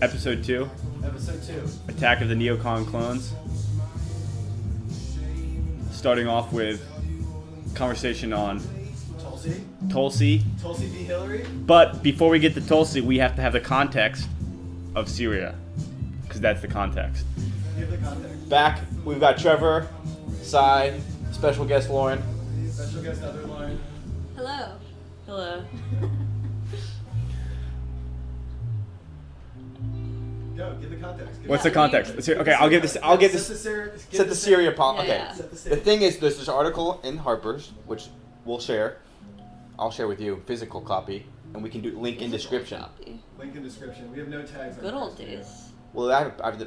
Episode 2. Episode 2. Attack of the Neocon Clones. Starting off with conversation on Tulsi. Tulsi v. Hillary? But before we get to Tulsi, we have to have the context of Syria. Because that's the context. Give the context. Back, we've got Trevor, Sai, special guest Lauren. Special guest other Lauren. Hello. Hello. Go, give the context. What's the context? Okay, I'll give this. Set the Syria policy. Okay. Yeah. The thing is, there's this article in Harper's, which we'll share. I'll share with you physical copy, and we can do link in description. Copy. Link in description. We have no tags. Good old days. Well,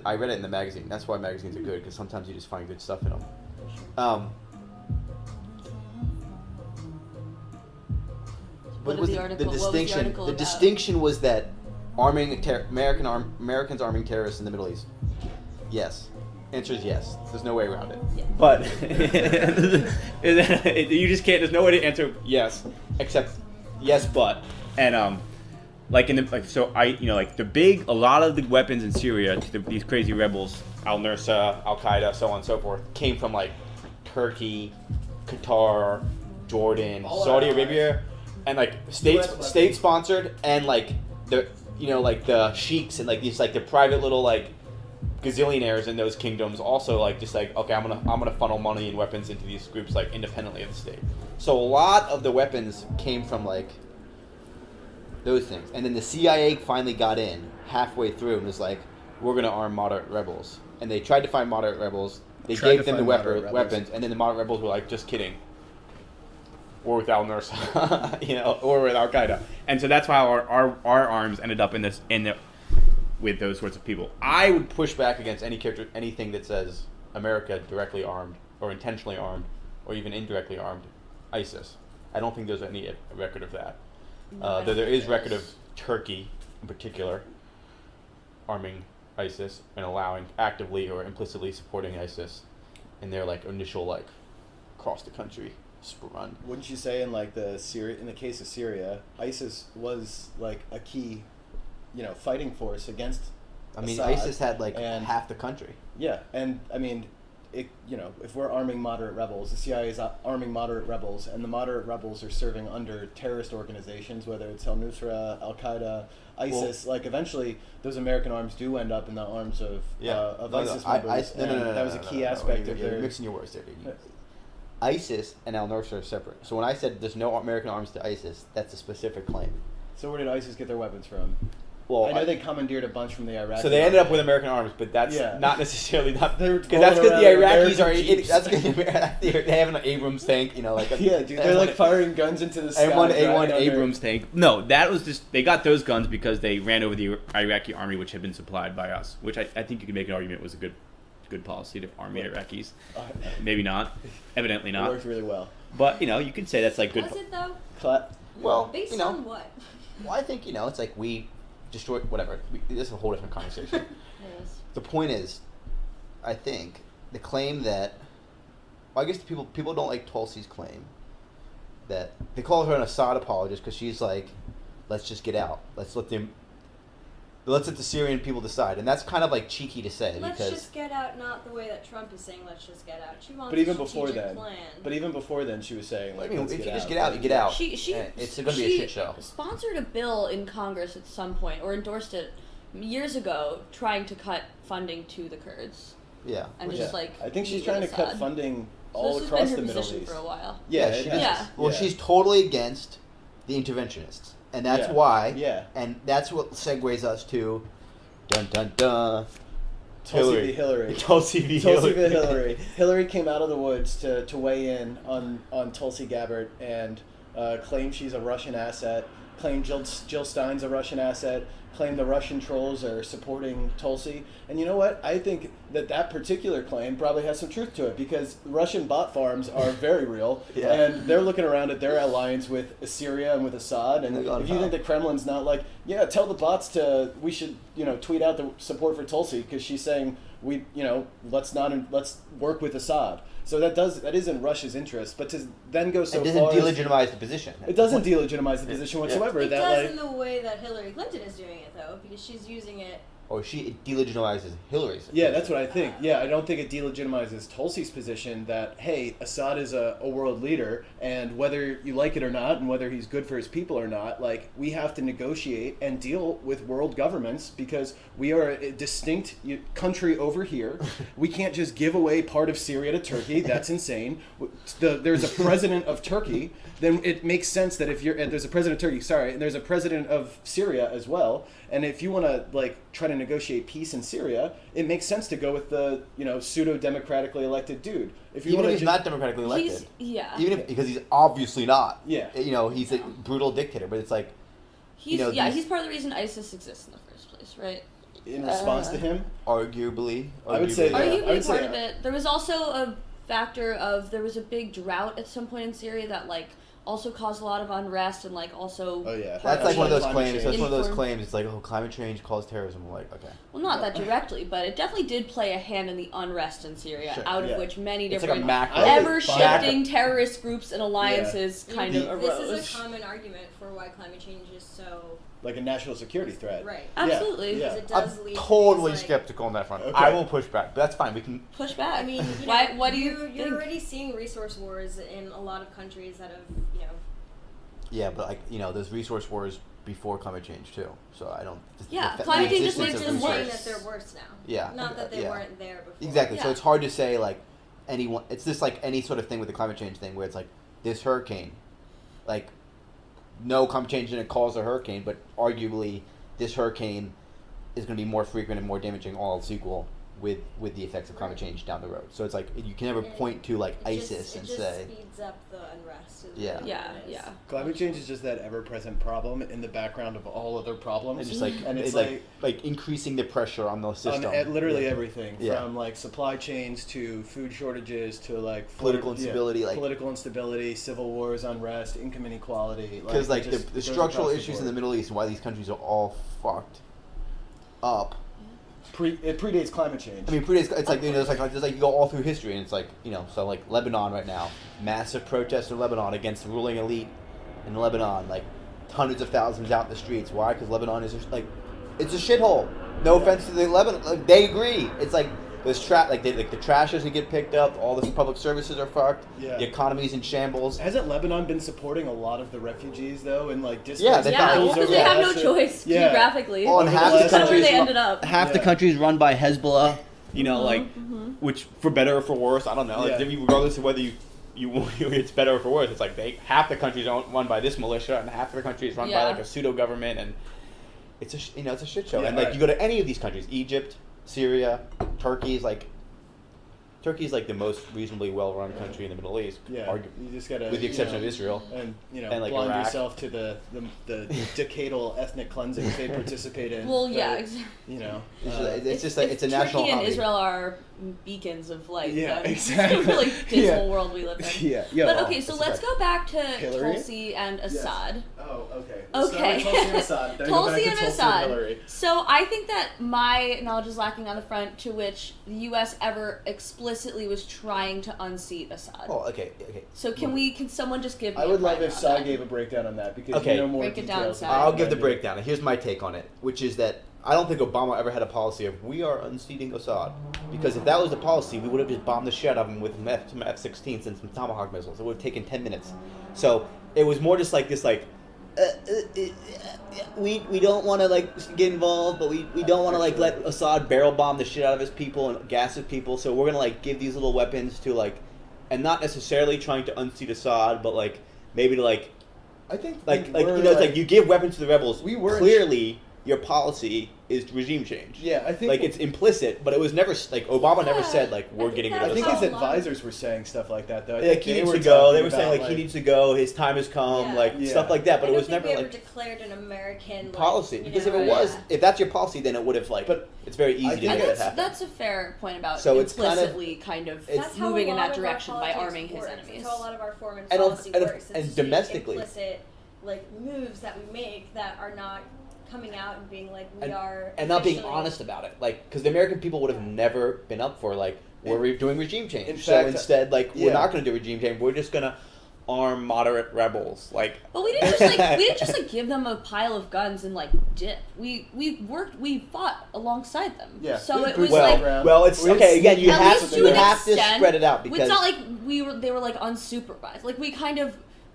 I read it in the magazine. That's why magazines are good, because sometimes you just find good stuff in them. What was the article? The distinction? What was the article The about? distinction was that Americans arming terrorists in the Middle East. Yes. Answer is yes. There's no way around it. Yeah. But you just can't. There's no way to answer yes, except yes, but and like in the a lot of the weapons in Syria to these crazy rebels, al-Nusra, Al-Qaeda, so on and so forth, came from like Turkey, Qatar, Jordan, All Saudi our Arabia, and like state sponsored, and like the the sheiks and like these like the private little like gazillionaires in those kingdoms also like just like, okay, I'm gonna funnel money and weapons into these groups like independently of the state. So a lot of the weapons came from like those things, and then the CIA finally got in halfway through and was like, we're gonna arm moderate rebels, and they tried to find moderate rebels. They gave them the weapons, and then the moderate rebels were like, just kidding. Or with al-Nusra, or with Al-Qaeda, and so that's how our arms ended up with those sorts of people. I would push back against anything that says America directly armed, or intentionally armed, or even indirectly armed ISIS. I don't think there's any record of that. Though there is record of Turkey, in particular, arming ISIS and allowing actively or implicitly supporting ISIS in their like initial like across the country. Run. Wouldn't you say in the case of Syria, ISIS was like a key, fighting force against Assad, ISIS had like half the country. Yeah, and I mean, if we're arming moderate rebels, the CIA is arming moderate rebels, and the moderate rebels are serving under terrorist organizations, whether it's al-Nusra, Al-Qaeda, ISIS. Eventually, those American arms do end up in the arms of ISIS members. That was a key aspect of their. You're mixing your words there, dude. ISIS and al-Nusra are separate. So when I said there's no American arms to ISIS, that's a specific claim. So where did ISIS get their weapons from? Well, I know they commandeered a bunch from the Iraqi. So they ended up with American arms, but that's not necessarily because that's because the Iraqis they have an Abrams tank, yeah, dude, they're firing guns into the sky. A1 Abrams tank. No, that was just they got those guns because they ran over the Iraqi army, which had been supplied by us. Which I think you could make an argument was a good policy to arm the Iraqis. Maybe not. Evidently not. It worked really well. But you could say that's like good. Was it though? Well, based on what? Well, I think it's like we destroyed whatever. This is a whole different conversation. Yes. The point is, I think the claim that, I guess people don't like Tulsi's claim that they call her an Assad apologist because she's like, let's just get out. Let's let the Syrian people decide, and that's kind of like cheeky to say. Let's because just get out, not the way that Trump is saying. Let's just get out. She wants. But even a before strategic then, plan. she was saying if you let's just get out, you get out. She it's going to be a shit show. Sponsored a bill in Congress at some point, or endorsed it years ago, trying to cut funding to the Kurds. Yeah, and I think she's trying to cut funding all across the Middle East for a while. Yeah, she does. Well, she's totally against the interventionists, and that's why. Yeah, and that's what segues us to. Dun dun dun. Tulsi v. Hillary. Tulsi v. Hillary. Hillary came out of the woods to weigh in on Tulsi Gabbard and claim she's a Russian asset, claim Jill Stein's a Russian asset, claim the Russian trolls are supporting Tulsi. And you know what? I think that particular claim probably has some truth to it because Russian bot farms are very real. Yeah. And they're looking around at their alliance with Syria and with Assad. And if you think the Kremlin's not like, yeah, tell the bots we should, tweet out the support for Tulsi because she's saying let's work with Assad. So that is in Russia's interest, but to then go so far... It doesn't delegitimize the position. It doesn't delegitimize the position whatsoever. It does in the way that Hillary Clinton is doing it, though, because she's using it or it delegitimizes Hillary's position. Yeah, that's what I think. Yeah, I don't think it delegitimizes Tulsi's position that, hey, Assad is a world leader, and whether you like it or not, and whether he's good for his people or not, like, we have to negotiate and deal with world governments because we are a distinct country over here. We can't just give away part of Syria to Turkey. That's insane. There's a president of Turkey, then it makes sense that if there's a president of Turkey, sorry, and there's a president of Syria as well, and if you want to, like, try to negotiate peace in Syria, it makes sense to go with the, pseudo-democratically elected dude. If you Even want if he's not democratically elected. Yeah. Because he's obviously not. Yeah. He's a brutal dictator, but it's like... He's part of the reason ISIS exists in the first place, right? In response to him? Arguably. I would say, yeah. Arguably part of it. There was also a factor of, there was a big drought at some point in Syria that, like, also caused a lot of unrest and, like, also... Oh, yeah. That's like one of those Climate claims. change. That's one of those claims. It's like, climate change caused terrorism. We're like, okay. Well, not that directly, but it definitely did play a hand in the unrest in Syria, Sure. out of Yeah. which many It's like different a macro. ever-shifting terrorist groups and alliances kind of arose. This is a common argument for why climate change is so... Like a national security threat. Right. Absolutely. Yeah. Because it does I'm lead to totally these, like, skeptical on that front. Okay. I will push back, but that's fine. We can... Push back. I mean, What do you you're think? already seeing resource wars in a lot of countries that have, Yeah, but there's resource wars before climate change too. So I don't. Yeah, the climate change just existence makes of them saying resource- that they're worse now. Yeah. Not that they Yeah. weren't there before. Exactly. So Yeah. it's hard to say like anyone. It's just like any sort of thing with the climate change thing where it's like this hurricane, like no climate change didn't cause a hurricane, but arguably this hurricane is going to be more frequent and more damaging, all else equal, with the effects of climate change down the road. So it's like you can never point to like ISIS and say. It just speeds up the unrest. is Yeah. really Yeah, what it is. yeah. Climate change is just that ever-present problem in the background of all other problems. And just like and it's like increasing the pressure on the system. literally Yeah. everything Yeah. from like supply chains to food shortages to like Political instability, like- political instability, civil wars, unrest, income inequality. Because like it the just goes structural across issues in the board. Middle East and why these countries are all fucked up. It predates climate change. I mean, it's like there's like you go all through history, and it's like so like Lebanon right now, massive protests in Lebanon against the ruling elite in Lebanon, like hundreds of thousands out in the streets. Why? Because Lebanon is just, like it's a shithole. No offense to the Lebanon, like, they agree. It's like there's the trash doesn't get picked up. All the public services are fucked. Yeah. The economy's in shambles. Hasn't Lebanon been supporting a lot of the refugees though, and like Yeah, they Yeah, found- because they yeah, have no choice geographically. Well, and half the That's where countries they ended up. half the Yeah. country's run by Hezbollah, Mm-hmm. which for better or for worse, I don't know. Like, Yeah. regardless of whether you it's better or for worse, it's like half the country's run by this militia, and half the country is run by Yeah. like a pseudo government, and it's a shit show. Yeah, and like right. you go to any of these countries, Egypt, Syria, Turkey's like the most reasonably well-run country in the Middle East, Yeah, you just gotta, with the exception of Israel. and and, like, blind Iraq. yourself to the decadal ethnic cleansings they participate in. Well, yeah, But, exactly. It's just like it's a national Turkey and hobby. Israel are beacons of light. Yeah, the exactly. really dismal Yeah. world we live in. Yeah, yeah. But well, okay, so that's let's right. go back to Hillary? Tulsi and Assad. Oh, okay. Okay. Tulsi and Assad. Then go back Tulsi to and Tulsi Assad. Hillary. So I think that my knowledge is lacking on the front to which the U.S. ever explicitly was trying to unseat Assad. Oh, okay. So can someone just give me I would a love primer if on Sai that? gave a breakdown on that because Okay. you know more Break it down, details. Sai. I'll give the breakdown. Here's my take on it, which is that I don't think Obama ever had a policy of we are unseating Assad, because if that was the policy, we would have just bombed the shit out of him with some F-16s and some Tomahawk missiles. It would have taken 10 minutes. So it was more just like this, like we don't want to like get involved, but we don't want to like let Assad barrel bomb the shit out of his people and gas his people. So we're gonna like give these little weapons to like, and not necessarily trying to unseat Assad, but like maybe to like. I think Like we were, it's like you give weapons to the rebels. We were- clearly your policy is regime change. Yeah, I think Like it's implicit, but it was never like Obama never said like we're getting rid that of I think Assad. his How long- advisors were saying stuff like that though. I Like think he they needs were to go. They talking were saying about, like he needs to go. His time has come. Yeah. Like Yeah. stuff like that. But I it don't was think never we ever like declared an American like, policy. you Because know, if it was, yeah. if that's your policy, then it would have like. But it's very easy I to think make that And happen. that's a fair point about So it's kind of- implicitly kind of it's- That's how moving a in lot that of our direction by politics arming his works. enemies. That's how a lot of our foreign And policy and- works. and It's domestically. implicit like moves that we make that are not coming out and being like we and, are and not being officially- honest about it, like because the American people would have never been up for like we're doing regime change. In So fact, instead, like yeah. we're not going to do regime change. We're just going to arm moderate rebels. Like, But we didn't just like give them a pile of guns and like dip. We fought alongside them. Yeah. So We it was boots on like the ground. well, it's We okay. Again, you at have least to to an spread it out because it's not like they were like unsupervised. Like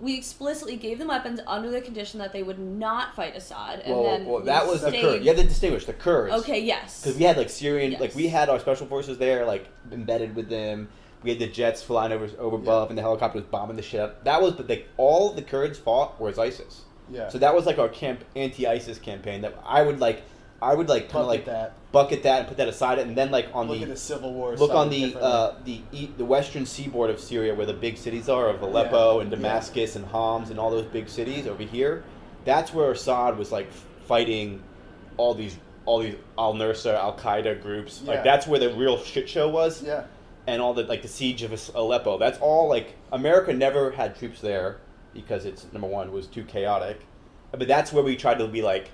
we explicitly gave them weapons under the condition that they would not fight Assad, and then well, that was the stayed- Kurds. You have to distinguish the Kurds. Okay, yes. Because we had like Syrian, like Yes. we had our special forces there, like embedded with them. We had the jets flying over above, and the helicopter was bombing the shit out. That was, but like all the Kurds fought was ISIS. Yeah. So that was like our anti-ISIS campaign. That I would like kind of like bucket that and put that aside, and then like on Look at the Civil War. look on something the western seaboard of Syria, where the big cities are of Aleppo and Damascus and Homs and all those big cities over here. That's where Assad was like fighting all these al-Nusra, Al-Qaeda groups. Yeah. Like that's where the real shit show was. Yeah. And all the like the siege of Aleppo. That's all like America never had troops there because it's number one was too chaotic. But that's where we tried to be like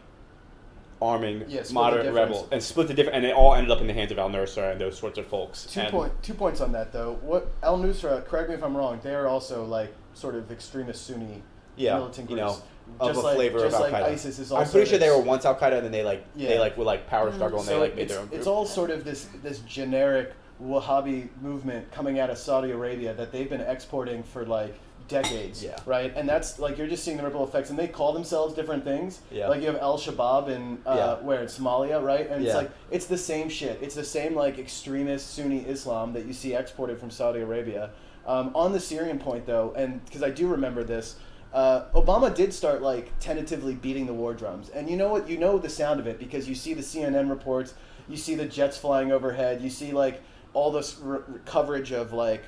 arming Yeah, split the moderate difference. rebels and split the different, and it all ended up in the hands of al-Nusra and those sorts of folks. 2 points on that though. What Al-Nusra, correct me if I'm wrong, they are also like sort of extremist Sunni militant you groups. know, of just a flavor just of like Al-Qaeda. ISIS is also I'm pretty sure they this- were once Al-Qaeda, and then they would like power struggle, and so they like made it's, their own group. it's all sort of this generic Wahhabi movement coming out of Saudi Arabia that they've been exporting for like decades, Yeah. right? And that's like you're just seeing the ripple effects, and they call themselves different things. Yeah. Like you have Al-Shabaab in where in Somalia, right? And it's Yeah. like it's the same shit. It's the same like extremist Sunni Islam that you see exported from Saudi Arabia. On the Syrian point though, and because I do remember this. Obama did start like tentatively beating the war drums, and you know what? You know the sound of it because you see the CNN reports, you see the jets flying overhead, you see like all this coverage of like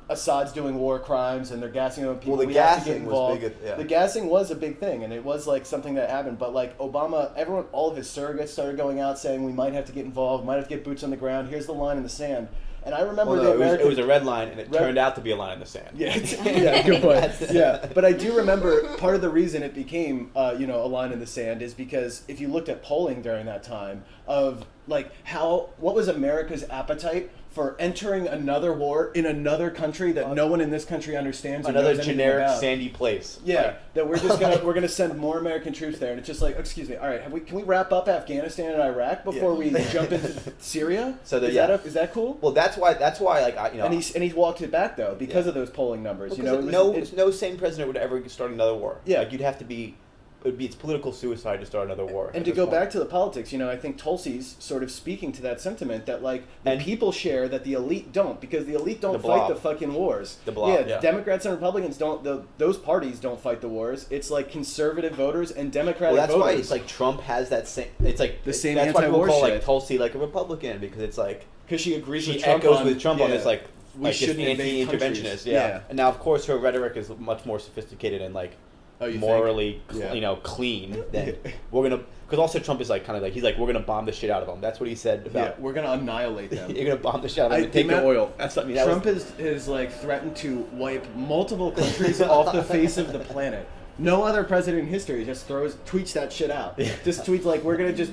Assad's doing war crimes and they're gassing on people. Well, the we have to get gassing was involved. big, yeah. The gassing was a big thing, and it was like something that happened. But like Obama, all of his surrogates started going out saying we might have to get involved, might have to get boots on the ground. Here's the line in the sand. And I remember it was a red line, and it turned out to be a line in the sand. Yeah, good point. Yeah, but I do remember part of the reason it became, a line in the sand is because if you looked at polling during that time of like what was America's appetite for entering another war in another country that no one in this country understands. Or Another knows anything generic about. sandy place. Yeah, that we're just we're gonna send more American troops there, and it's just like, excuse me, all right, can we wrap up Afghanistan and Iraq before we jump into Syria? So is that cool? Well, that's why like And he's walked it back though because of those polling numbers. Well, no sane president would ever start another war. Yeah. Like you'd have to be. It's political suicide to start another war. And to go back to the politics, I think Tulsi's sort of speaking to that sentiment that like the people share that the elite don't, because the elite don't fight the fucking wars. The blob, yeah. Democrats and Republicans don't. Those parties don't fight the wars. It's like conservative voters and Democratic voters. voters. Why it's like Trump has that same. It's like the same That's why anti-war people call shit. like Tulsi like a Republican, because it's like because she agrees with she Trump echoes on, with Trump on this like we this shouldn't invade anti-interventionist. countries. Yeah. And now of course her rhetoric is much more sophisticated and like. You morally, think? clean. Then we're gonna, because also Trump is like kind of like he's like we're gonna bomb the shit out of them. That's what he said about. Yeah, we're gonna annihilate them. You're gonna bomb the shit out of them and take their oil. That's something. Trump has like threatened to wipe multiple countries off the face of the planet. No other president in history just tweets that shit out. Just tweets like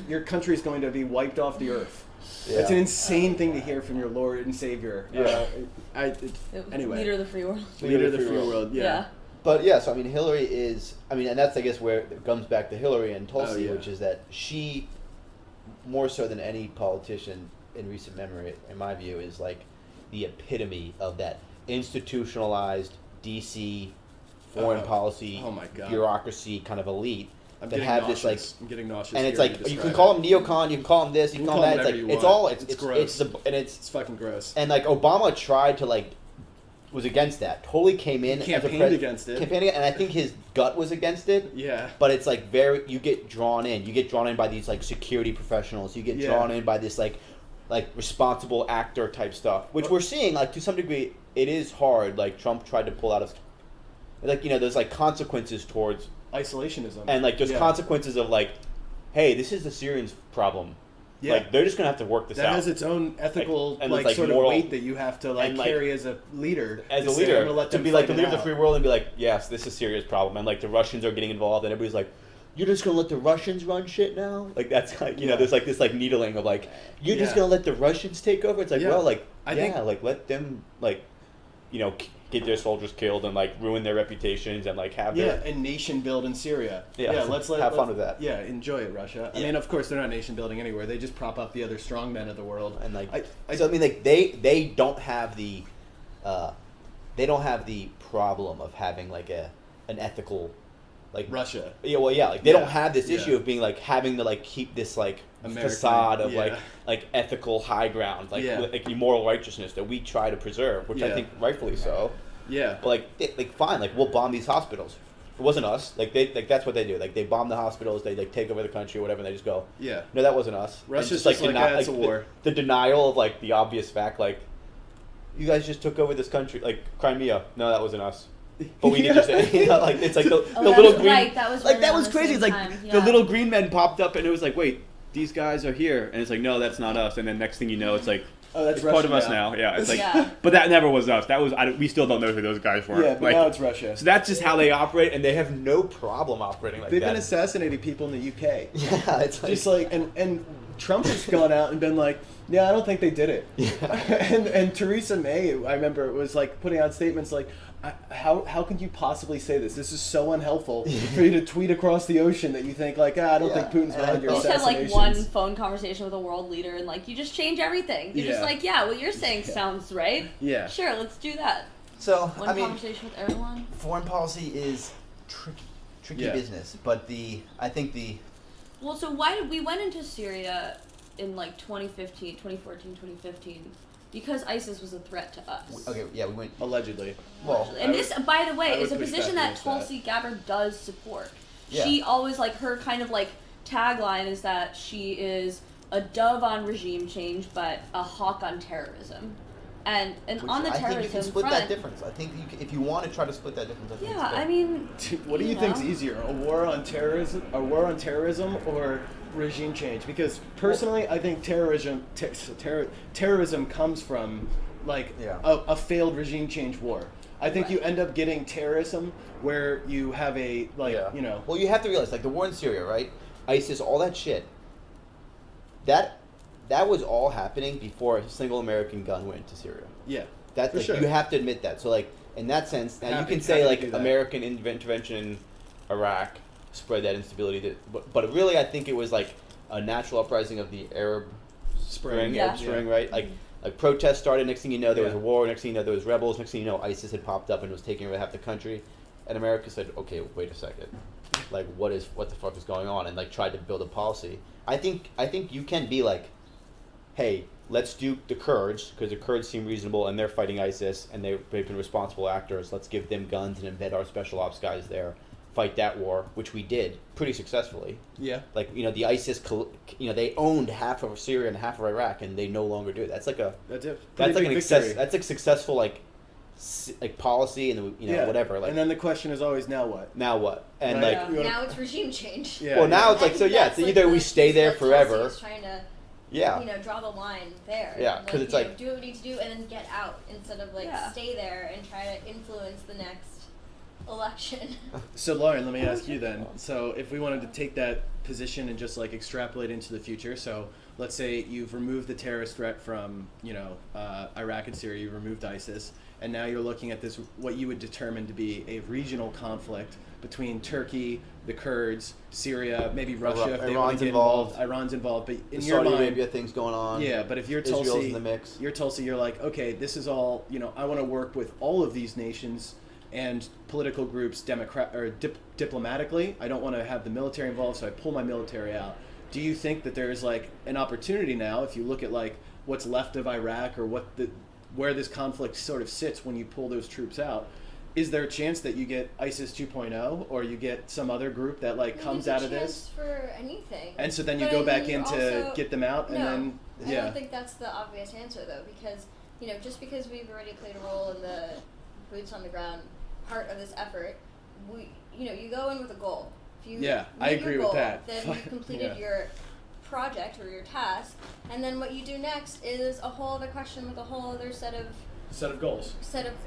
your country's going to be wiped off the earth. Yeah. That's an insane thing to hear from your Lord and Savior. Yeah. Anyway. Leader of the free world. Leader of the free world. Yeah. But yeah, so Hillary is. And that's I guess where it comes back to Hillary and Tulsi, which is that she, more so than any politician in recent memory, in my view, is like the epitome of that institutionalized DC foreign policy bureaucracy kind of elite. I'm getting nauseous. And it's like you can call them neocon, you can call them this, you can call them that. It's like it's all it's gross. It's fucking gross. And like Obama tried to like. Was against that. Totally came in campaigned against it. And I think his gut was against it. Yeah. But it's like you get drawn in. You get drawn in by these like security professionals. You get drawn in by this like responsible actor type stuff, which we're seeing like to some degree. It is hard. Like Trump tried to pull out of, like there's like consequences towards isolationism, and like there's consequences of like, hey, this is the Syrians' problem. Yeah. Like they're just gonna have to work this out. That has its own ethical like sort moral, of weight that you have to carry as a leader. To be like the leader of the free world and be like, yes, this is a serious problem, and like the Russians are getting involved, and everybody's like, you're just gonna let the Russians run shit now? Like that's like there's like this like needling of like you're just gonna let the Russians take over. It's like I think let them like. get their soldiers killed and like ruin their reputations and like have Yeah, their and nation build in Syria. Yeah, let's have fun with that. Yeah, enjoy it, Russia. I Yeah. mean, of course, they're not nation building anywhere. They just prop up the other strongmen of the world. and like I like they don't have the problem of having like an ethical like Russia. Yeah, well, yeah, like they Yeah. don't have this Yeah. issue of being like having to like keep this like American, facade of yeah. like ethical high ground, like Yeah. like moral righteousness that we try to preserve, which I Yeah. think rightfully so. Yeah. But like fine, like we'll bomb these hospitals. It wasn't us. Like that's what they do. Like they bomb the hospitals, they like take over the country or whatever, and they just go, Yeah. no, that wasn't us. And Russia's just like, it's a war. The denial of like the obvious fact, like you guys just took over this country, like Crimea. No, that wasn't us. But we need to say, like it's like the Oh, little that's green, right, that was like right that around was the crazy. same It's like time, the yeah. little green men popped up, and it was like, wait, these guys are here, and it's like, no, that's not us. And then next thing you know, it's like, Oh, that's it's part of Russia us now. Yeah, it's like, Yeah. but that never was us. That was we still don't know who those guys were. Yeah, but like, now it's Russia. so that's just how they operate, and they have no problem operating like They've that. been assassinating people in the UK. Yeah, it's like, Just like and Trump has gone out and been like, yeah, I don't think they did it. Yeah. and Theresa May, I remember, was like putting out statements like, how can you possibly say this? This is so unhelpful for you to tweet across the ocean that you think like, I don't think Putin's behind your You just had like assassinations. one phone conversation with a world leader, and like you just change everything. You're just Yeah. like, yeah, what you're saying sounds right. Yeah. Sure, let's do that. so One conversation with Erdogan. foreign policy is tricky Yeah. business, but I think Well, so why did we went into Syria in like 2014, 2015, because ISIS was a threat to us. we went. Allegedly. Well, And this, by the I way, would is a push position back that against that. Tulsi Gabbard does support. Yeah. She always, like, her kind of, like, tagline is that she is a dove on regime change, but a hawk on terrorism. And which on the I think you terrorism can split front, that difference. I think if you want to try to split that difference, I think yeah, it's good. I mean, What do you know. think's easier, a war on terrorism, or regime change? Because personally, I think terrorism comes from like Yeah. a failed regime change war. I think Right. you end up getting terrorism where you have a Well, you have to realize, like the war in Syria, right? ISIS, all that shit. That was all happening before a single American gun went into Syria. yeah. That's For like, sure. you have to admit that. So like in that sense, now you Happy- can say happy to like do that. American intervention in Iraq spread that instability. But really, I think it was like a natural uprising of the Arab Spring, Yeah. Arab Spring, right? Like protests started. Next thing you know, there was a Yeah. war. Next thing you know, there was rebels. Next thing you know, ISIS had popped up and was taking over half the country. And America said, okay, wait a second. Like, what the fuck is going on? And like tried to build a policy. I think you can be like, hey, let's do the Kurds because the Kurds seem reasonable and they're fighting ISIS and they've been responsible actors. Let's give them guns and embed our special ops guys there, fight that war, which we did pretty successfully. Yeah. Like the ISIS, they owned half of Syria and half of Iraq, and they no longer do. That's like a That's it. that's like Pretty an big success. victory. That's like successful like policy and whatever. Like and then the question is always, now what? now what? And Right. like You wanna- Now it's regime change. Yeah. well now it's I like so think yeah. that's, It's like, either the we stay piece there that Tulsi forever. is trying to, Yeah. draw the line there. Yeah, 'cause it's like- do what we need to do and then get out instead of Yeah. stay there and try to influence the next election. So Lauren, let me ask you then. So if we wanted to take that position and just like extrapolate into the future, so let's say you've removed the terrorist threat from Iraq and Syria, you removed ISIS, and now you're looking at this what you would determine to be a regional conflict between Turkey, the Kurds, Syria, maybe Russia if they want Iran's to get involved. Iran's involved, but in The your Saudi mind, Arabia thing's going on. yeah, but if you're Israel's Tulsi, in the mix. you're like, okay, this is all, I want to work with all of these nations and political groups diplomatically. I don't want to have the military involved, so I pull my military out. Do you think that there's like an opportunity now, if you look at like what's left of Iraq or where this conflict sort of sits when you pull those troops out? Is there a chance that you get ISIS 2.0 or you get some other group that like comes out of this? For anything. And so then you But go I back mean, in to also- get them out and No, then, I yeah. don't think that's the obvious answer though, because just because we've already played a role in the boots on the ground part of this effort, you go in with a goal. If you Yeah, I meet your agree with goal, that. then you've completed Yeah. your project or your task, and then what you do next is a whole other question with a whole other set of Set of goals.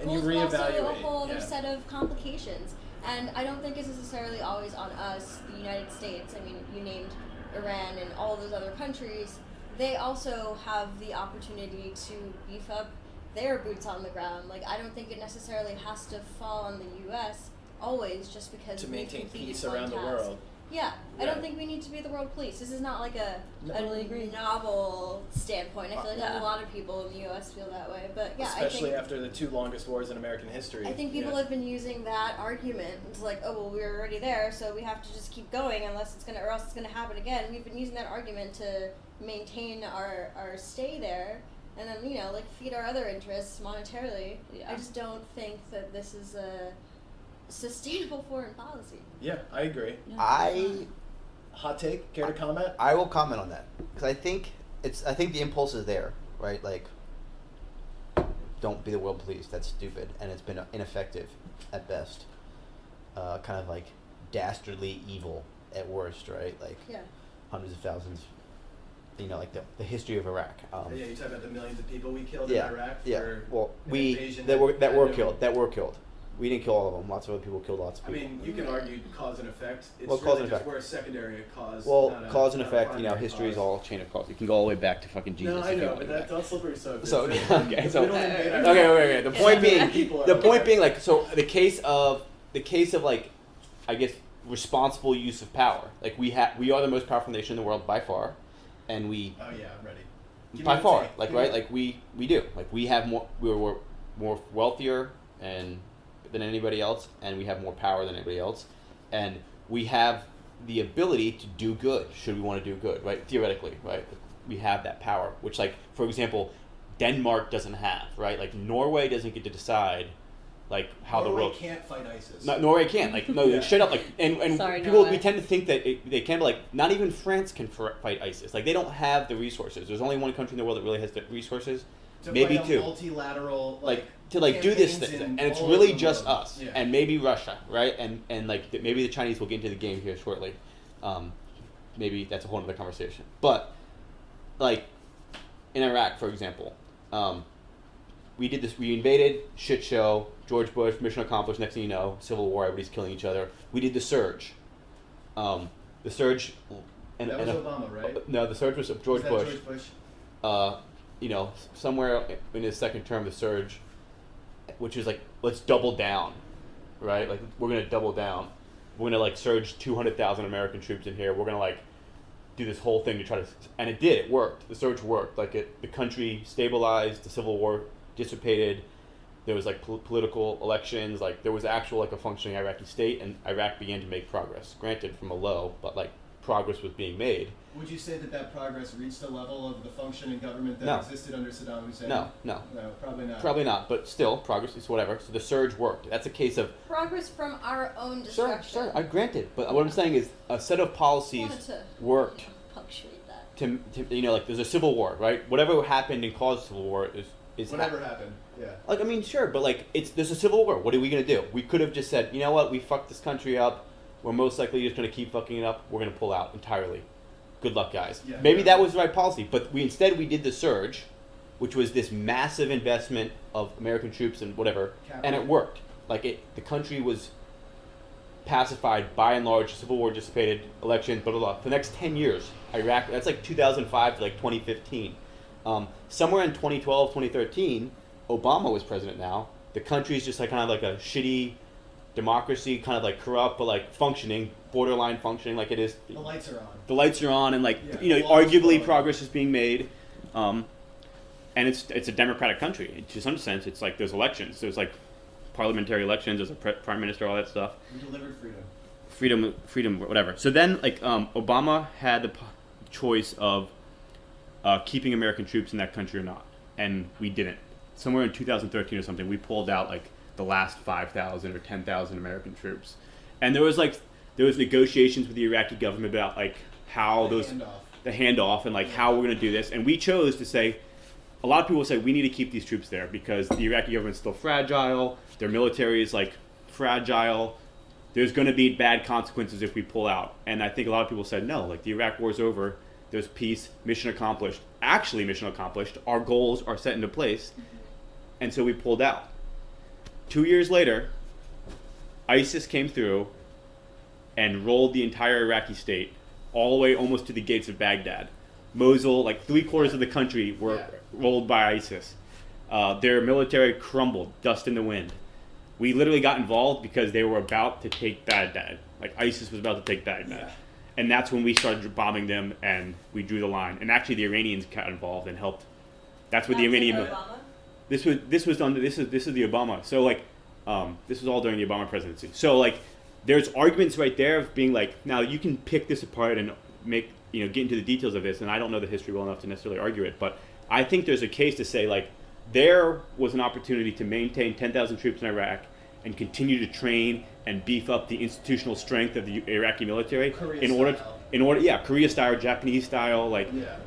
and you goals, but also a reevaluate, whole other yeah. set of complications. And I don't think it's necessarily always on us, the United States. I mean, you named Iran and all those other countries. They also have the opportunity to beef up their boots on the ground. Like, I don't think it necessarily has to fall on the U.S. always just because To we've maintain completed peace one around the task. world. Yeah, I don't Right. think we need to be the world police. This is not like a Totally agree. novel standpoint. I feel like Yeah. a lot of people in the U.S. feel that way. But yeah, Especially I think after the 2 longest wars in American history. I think people Yeah. have been using that argument. It's like, oh well, we were already there, so we have to just keep going unless it's gonna, or else it's gonna happen again. We've been using that argument to maintain our stay there, and then like feed our other interests monetarily. Yeah. I just don't think that this is a sustainable foreign policy. Yeah, I agree. Hot take? Care to comment? I will comment on that because I think the impulse is there, right? Like, don't be the world police. That's stupid, and it's been ineffective at best. Kind of like dastardly evil at worst, right? Like Yeah. hundreds of thousands. Like the history of Iraq. Yeah, you talk about the millions of people we killed Yeah, in Iraq yeah. for Well, an invasion that were had killed. no- That were killed. We didn't kill all of them. Lots of other people killed lots of I people. mean, you can argue cause and effect. It's Well, really cause and just effect. we're a secondary cause. Well, not a- cause and not a effect. primary History is cause. all a chain of cause. You can go all the way back to fucking Jesus. No, if I you know, want but to do that's all slippery slope. So If okay, we so don't invade our- okay. The point being, People the are point aware. being, like, so the case of like, I guess, responsible use of power. Like we are the most powerful nation in the world by far, and we Oh yeah, I'm ready. Give by me the far, take. like, Give me right, the- like we do, like we have we're more wealthier and than anybody else, and we have more power than anybody else, and we have the ability to do good should we want to do good, right? Theoretically, right? We have that power, which, like, for example, Denmark doesn't have, right? Like Norway doesn't get to decide, like, how Norway the world. can't fight ISIS. No, Norway can't. Like, no, Yeah. straight up. Like, and Sorry, people, Norway. we tend to think that they can, but, like, not even France can fight ISIS. Like, they don't have the resources. There's only one country in the world that really has the resources. To Maybe fight a two. multilateral, Like, to, like, do this campaigns thing, in and it's all really over the just world. us, Yeah. and maybe Russia, right? And like, maybe the Chinese will get into the game here shortly. Maybe that's a whole other conversation. But, like, in Iraq, for example, we did this. We invaded, shit show. George Bush, mission accomplished. Next thing you know, civil war. Everybody's killing each other. We did the surge. The surge. And, That was Obama, right? No, the surge was George Was that Bush. George Bush? Somewhere in his second term, the surge, which is like, let's double down, right? Like, we're gonna double down. We're gonna, like, surge 200,000 American troops in here. We're gonna, like, do this whole thing to try to, and it did. It worked. The surge worked. Like, the country stabilized. The civil war dissipated. There was, like, political elections. Like, there was actual, like, a functioning Iraqi state, and Iraq began to make progress. Granted, from a low, but, like, progress was being made. Would you say that progress reached the level of the functioning government that No. existed under Saddam Hussein? No, No, probably not. probably not. But still, progress is whatever. So the surge worked. That's a case of Progress from our own sure, destruction. I grant it. But what I'm saying is a set of policies Wanted to worked punctuate that. to like, there's a civil war, right? Whatever happened and caused civil war is Whatever happened, yeah. like, I mean, sure, but, like, there's a civil war. What are we gonna do? We could have just said, you know what, we fucked this country up. We're most likely just gonna keep fucking it up. We're gonna pull out entirely. Good luck, guys. Yeah, Maybe yeah. that was the right policy, but we did the surge, which was this massive investment of American troops and whatever, and it worked. Like, the country was pacified by and large. Civil war dissipated, elections, blah blah blah. For the next 10 years, Iraq. That's like 2005 to like 2015. Somewhere in 2012, 2013, Obama was president. Now the country's just like kind of like a shitty democracy, kind of like corrupt, but like functioning, borderline functioning, like it is. The lights are on. The lights are on, and, like, Yeah, arguably well, progress is being made, and it's a democratic country. To some sense, it's like there's elections, there's like parliamentary elections, there's a prime minister, all that stuff. We delivered freedom. Freedom, whatever. So then, like, Obama had the choice of keeping American troops in that country or not, and we didn't. Somewhere in 2013 or something, we pulled out, like, the last 5,000 or 10,000 American troops, and there was negotiations with the Iraqi government about, like, how The the handoff and, like, how we're going to do this, and we chose to say. A lot of people say we need to keep these troops there because the Iraqi government's still fragile. Their military is, like, fragile. There's going to be bad consequences if we pull out. And I think a lot of people said no. Like, the Iraq war's over. There's peace. Mission accomplished. Actually, mission accomplished. Our goals are set into place. And so we pulled out. 2 years later, ISIS came through and rolled the entire Iraqi state all the way almost to the gates of Baghdad. Mosul, like 3/4 of the country were rolled by ISIS. Their military crumbled, dust in the wind. We literally got involved because they were about to take Baghdad. Like ISIS was about to take Baghdad. Yeah. And that's when we started bombing them, and we drew the line. And actually, the Iranians got involved and helped. That's what the Iranian. Obama? This is the Obama. So like, this was all during the Obama presidency. So like, there's arguments right there of being like, now you can pick this apart and get into the details of this. And I don't know the history well enough to necessarily argue it, but I think there's a case to say like, there was an opportunity to maintain 10,000 troops in Iraq and continue to train and beef up the institutional strength of the Iraqi military Korea style, Japanese style,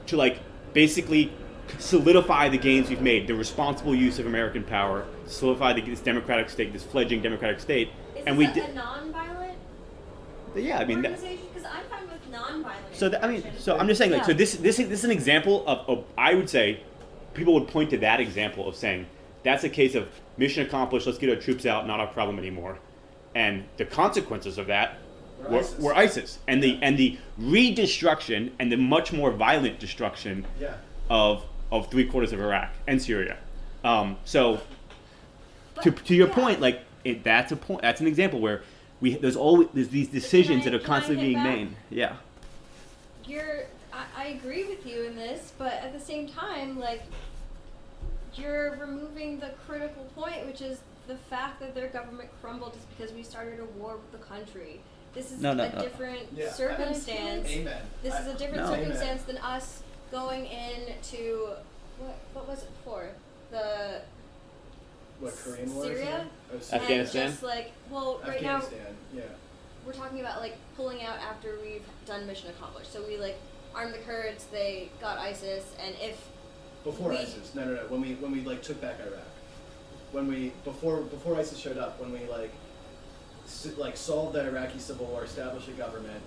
to like basically solidify the gains we've made, the responsible use of American power, solidify this democratic state, this fledgling democratic state, Is and this we a did. non-violent Yeah, I mean. organization? Because I'm fine with non-violent. So I'm just saying, like, Yeah. so this is an example of I would say, people would point to that example of saying that's a case of mission accomplished. Let's get our troops out, not our problem anymore, and the consequences of that were ISIS and the redestruction and the much more violent destruction of 3/4 of Iraq and Syria. To your point, like that's a point. That's an example where there's these decisions that are can I constantly hit being back? made. Yeah. I agree with you in this, but at the same time, like, you're removing the critical point, which is the fact that their government crumbled just because we started a war with the country. This is No. different circumstance. Amen. This is a different No. circumstance than us going into what was it for? The Korean War? Syria? Oh, Syria. Afghanistan? And just like, well, right now Afghanistan, yeah. we're talking about like pulling out after we've done mission accomplished. So we like armed the Kurds, they got ISIS, and if Before ISIS, no. When we like took back Iraq, before ISIS showed up, when we solved the Iraqi civil war, established a government,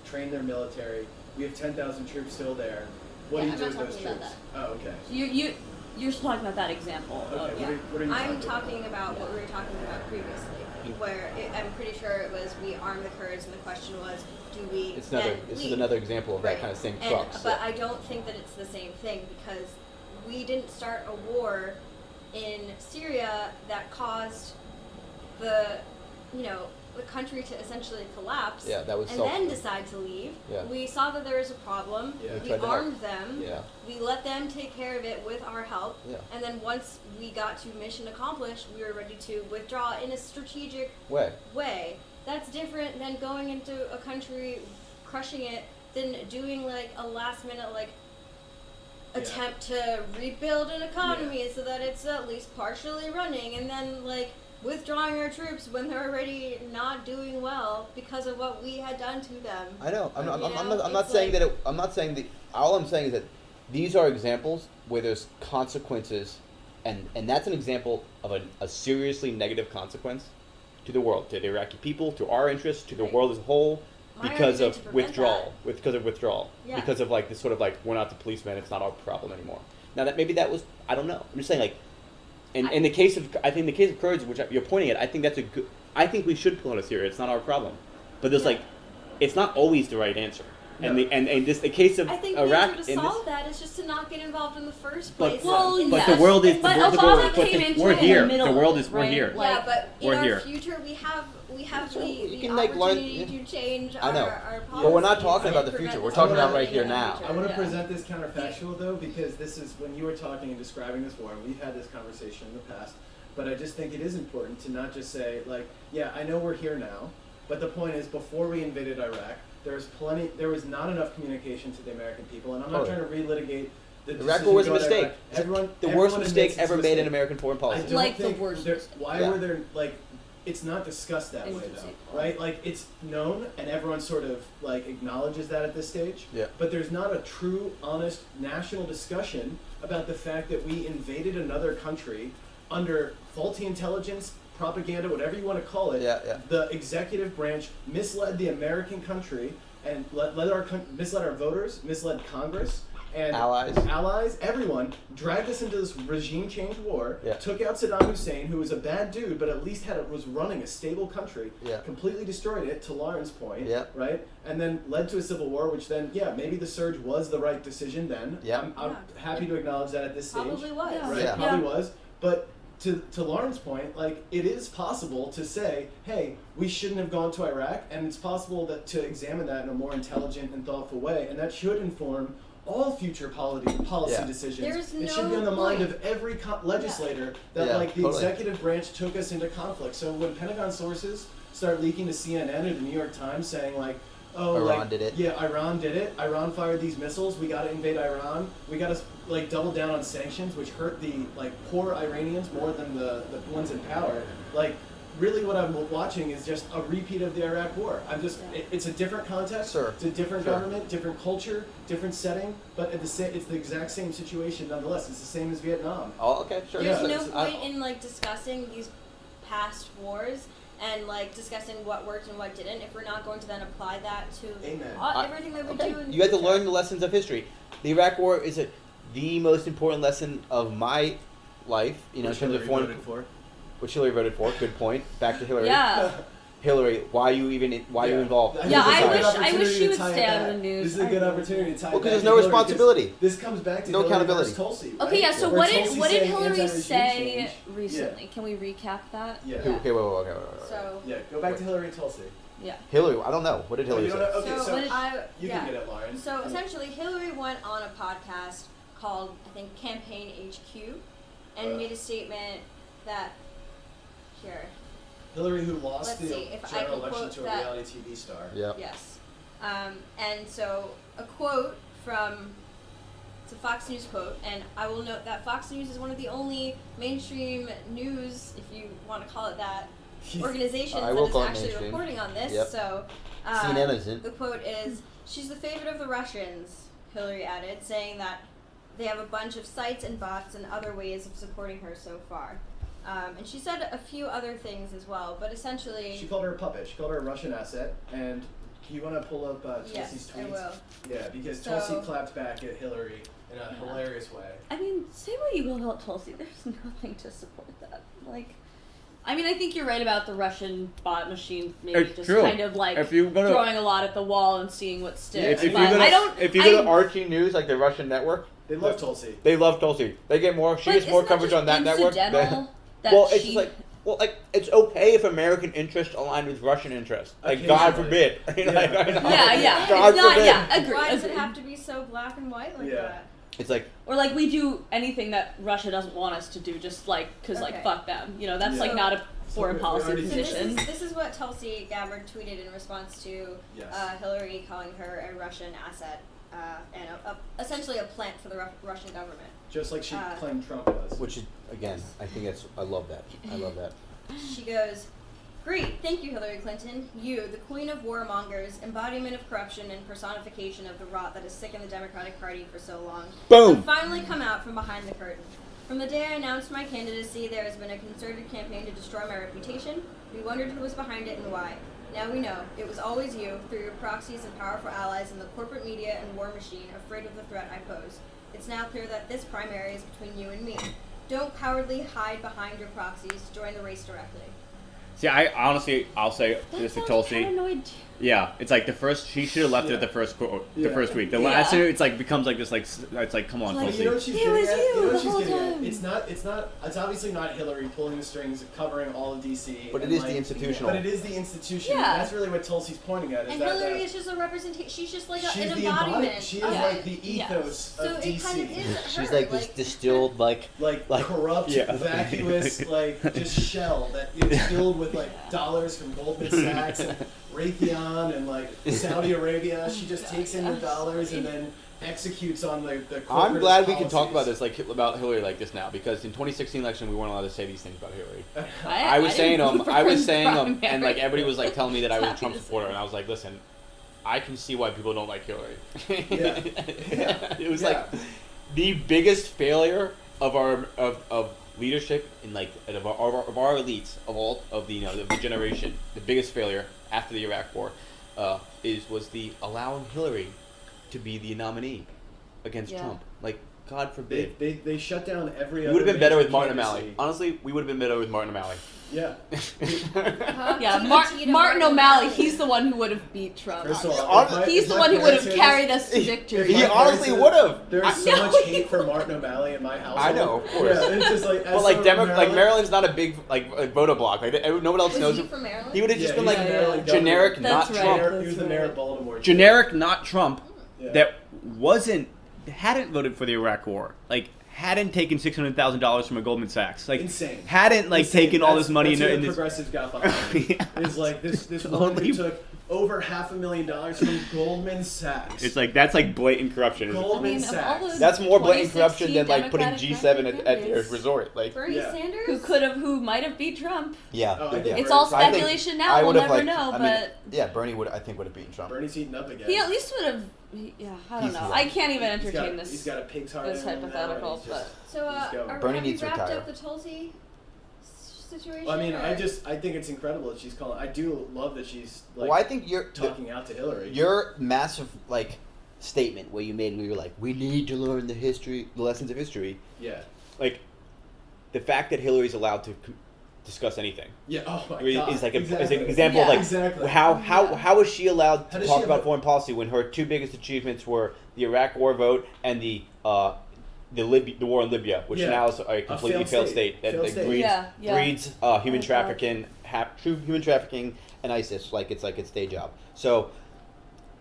trained their military, we have 10,000 troops still there. What do you I'm do not with those talking about troops? Oh, okay. You're still talking about that example. Okay. Of, What are you I'm about? talking about what we were talking about previously, where I'm pretty sure it was we armed the Kurds, and the question was, do we This then is leave? another example of that Right. kind of same And- crux. But I don't think that it's the same thing, because we didn't start a war in Syria that caused the country to essentially collapse. Yeah, that was and self- then decide to leave. Yeah. We saw that there was a problem. Yeah. We tried to help. armed them. Yeah. We let them take care of it with our help. Yeah. And then once we got to mission accomplished, we were ready to withdraw in a strategic way. That's different than going into a country, crushing it, than doing like a last minute attempt to rebuild an economy so that it's at least partially running, and then withdrawing our troops when they're already not doing well because of what we had done to them. I know. I'm not it's saying like- that. I'm not saying that. All I'm saying is that these are examples where there's consequences, and that's an example of a seriously negative consequence to the world, to the Iraqi people, to our interests, to the Right. world as a whole, My because argument of to prevent withdrawal. Because of withdrawal. Yeah. Because of this sort of we're not the policemen. It's not our problem anymore. Now that maybe that was, I don't know. I'm just saying in the case of Kurds, which you're pointing at, I think that's a good. I think we should pull out of Syria. It's not our problem, but there's it's not always the right answer. And No. the case of I think Iraq the answer to in solve that is just to not get involved in the first But- place. Well, In but that- the world is But the world, Obama but came into we're it in here. the middle The world of is it, we're right? here. Like, yeah, but in we're our here. future we have Sure, the you can, learn- opportunity to change I know. our policies. But we're not talking and about the prevent future. We're this talking from about right happening here in the now. future. I want to Yeah. present this counterfactual though, because this is when you were talking and describing this war, and we've had this conversation in the past, but I just think it is important to not just say I know we're here now, but the point is before we invaded Iraq, there was not enough communication to the American people, and I'm not Totally. trying to relitigate the Iraq decision was a to go to mistake. Iraq. Everyone, The everyone worst mistake admits it's ever a made in mistake. American foreign I policy. don't Like the think worst there- mistake. Why Yeah. were there it's not discussed that way Interesting. though, right? It's known and everyone sort of acknowledges that at this stage. Yeah. But there's not a true, honest national discussion about the fact that we invaded another country under faulty intelligence, propaganda, whatever you want to call it. Yeah. The executive branch misled the American country and misled our voters, misled Congress. And Allies. everyone dragged us into this regime change war. Yeah. Took out Saddam Hussein, who was a bad dude, but at least was running a stable country. Yeah. Completely destroyed it, to Lauren's point. Yeah. Right, and then led to a civil war, which then maybe the surge was the right decision then. Yeah. I'm happy to acknowledge that at this stage. Probably was. Yeah. Right, Yeah. probably was. But to Lauren's point, like, it is possible to say, hey, we shouldn't have gone to Iraq, and it's possible that to examine that in a more intelligent and thoughtful way, and that should inform all future policy decisions. There's It no should be on the mind point. of every legislator that Yeah, like the totally. executive branch took us into conflict. So when Pentagon sources start leaking to CNN or the New York Times saying like, oh, Iran like, did it. yeah, Iran did it. Iran fired these missiles. We got to invade Iran. We got to like double down on sanctions, which hurt the like poor Iranians more than the ones in power. Like, really, what I'm watching is just a repeat of the Iraq War. It's a different context. Sure. It's a different Sure. government, different culture, different setting, but it's the exact same situation nonetheless. It's the same as Vietnam. Oh, okay, sure. There's Yeah. no point in like discussing these past wars and like discussing what worked and what didn't if we're not going to then apply that to Amen. everything that we Okay. do. In the You had to future. learn the lessons of history. The Iraq War is the most important lesson of my life, in terms of foreign. voted for. Which Hillary voted for. Good point. Back to Hillary. Yeah. Hillary, why are you involved? I think Yeah, this is a I good wish opportunity she to would tie it stay out of back. the news. This is a I good really opportunity to tie it Well, back because there's to no Hillary, 'cause responsibility. This comes back to No Hillary accountability. versus Tulsi. Right? Okay, yeah. So Where what did Tulsi's what did saying Hillary anti-regime say change. recently? Can we recap that? Yeah. Okay, wait. So Yeah, go back to Hillary and Tulsi. Yeah. Hillary, I don't know. What did Oh, Hillary you say? don't know? Okay, so so what did- you yeah. can get it, Lauren. So essentially, Hillary went on a podcast called, I think, Campaign HQ, and made a statement that, here, Hillary, who lost Let's the see if I general can election quote to a that. reality TV star. Yeah. yes. And so a quote from, it's a Fox News quote, and I will note that Fox News is one of the only mainstream news, if you want to call it that, organizations I that will is call it actually mainstream. reporting on this. Yep. So CNN isn't. the quote is, "She's the favorite of the Russians," Hillary added, saying that they have a bunch of sites and bots and other ways of supporting her so far. And she said a few other things as well, but essentially... She called her a puppet. She called her a Russian asset. And you want to pull up Tulsi's Yes, tweets? I will. Yeah, because So- Tulsi clapped back at Hillary in a hilarious way. I mean, say what you will about Tulsi. There's nothing to support that. Like, I mean, I think you're right about the Russian bot machine maybe It's just true. kind of like If you go to- throwing a lot at the wall and seeing what sticks. If you But go to, I don't. if you go to I- RT News, like the Russian network, They love Tulsi. they love Tulsi. They get more. She but gets more isn't coverage just on that network. incidental that Well, it's she, just like, it's okay if American interests align with Russian interests. Like, God Occasionally. forbid. yeah, yeah. God It's not. forbid. Yeah, agree. Why does it agree. have to be so black and white like Yeah. that? It's like, Or like we do anything that Russia doesn't want us to do, just like because Okay. like fuck them. You know, that's Yeah. like not a foreign we policy already So position. this is what Tulsi Gabbard tweeted in response to Yes. Hillary calling her a Russian asset and essentially a plant for the Russian government. Just like she Uh, claimed Trump was. which is, again, I think I love that. I love that. She goes, "Great, thank you, Hillary Clinton. You, the queen of warmongers, embodiment of corruption and personification of the rot that has sickened the Democratic Party for so long, Boom. have finally come out from behind the curtain. From the day I announced my candidacy, there has been a concerted campaign to destroy my reputation. We wondered who was behind it and why. Now we know. It was always you, through your proxies and powerful allies in the corporate media and war machine, afraid of the threat I pose. It's now clear that this primary is between you and me. Don't cowardly hide behind your proxies. Join the race directly." See, I'll say That this to sounds Tulsi. paranoid too. Yeah, it's like the first. She should have left Yeah. it the first the Yeah. first week. The Yeah. last it's like becomes like this. Like it's like, come on, Like, But Tulsi. you know what she's It getting was at? you You know the what she's whole getting at? time. It's obviously not Hillary pulling the strings, covering all of DC. But it and, is like, the institutional. But it is the institution. Yeah. And that's really what Tulsi's pointing at. Is And that Hillary is just a representation. She's just like she's an the embodiment. She is of Yeah. like the ethos So of it DC. kind of is her. She's like this distilled, like like Like- corrupt, yeah. vacuous, like just shell that is filled with like dollars from Goldman Sachs and Raytheon and like Saudi Arabia. She just takes in the dollars and then executes on the I'm corporate glad we can talk policies. about this, like about Hillary like this now, because in 2016 election we weren't allowed to say these things about Hillary. I I was saying didn't them, vote I for was saying them, primary. and like everybody was like telling me that I was a Happy Trump to say supporter, and that. I was like, listen, I can see why people don't like Hillary. Yeah. It was Yeah. like the biggest failure of our of leadership in like of our elites of all of the of the generation. The biggest failure after the Iraq War was the allowing Hillary to be the nominee against Yeah. Trump. Like God forbid. They shut down every We other would have been better major with Martin candidacy. O'Malley. Honestly, we would have been better with Martin O'Malley. Yeah. Yeah, Martin O'Malley, he's the one who would have beat Trump. First of all, Honestly, He's the one who would have carried us to victory. He honestly would have. There's so No, much he hate for Martin O'Malley in my household. I know, of course. Yeah, it's just like, But like Maryland's not a big like voter block. Like no one else Was knows he him. from Maryland? He would have just been he's like a Maryland generic, governor. not That's Trump. right. He was the mayor of Baltimore. too. Generic, not Trump. Yeah. That hadn't voted for the Iraq War. Like hadn't taken $600,000 from a Goldman Sachs. Like Insane. hadn't like Insane. taken all this money that's in who the this. progressives got behind. Yeah. It's like this woman Only- who took over $500,000 from Goldman Sachs. It's like that's like blatant corruption. Goldman I mean, of all Sachs. the- That's more blatant 2016 corruption than like putting Democratic G7 at their candidates. resort. Like Bernie Yeah. Sanders? Who might have beat Trump. yeah, Oh, I think yeah. It's all I think speculation I now. We'll would've never liked- know, I mean, but yeah, Bernie would have beaten Trump. Bernie's heating up again. he at least would have. Yeah, I don't He's know. young. I can't even He's entertain got, He's this. got a pig's heart this in him now, and hypothetical, he's just- So, Just go. have Bernie we needs to wrapped retire. up the Tulsi situation? Well, I mean, or- I think it's incredible that she's calling. I do love that she's like Well, I think talking out to Hillary. your massive like statement where you made where you're like, we need to learn the lessons of history. Yeah. Like the fact that Hillary's allowed to discuss anything. Yeah. Oh my I mean, god. is like is Exactly. an example Yeah. of like Exactly. how is she allowed How to does talk she about have a- foreign policy when her two biggest achievements were the Iraq War vote and the war in Libya, which Yeah. now is a completely failed state that Failed that state. breeds Yeah. breeds human God. trafficking, true human trafficking and ISIS like it's day job. So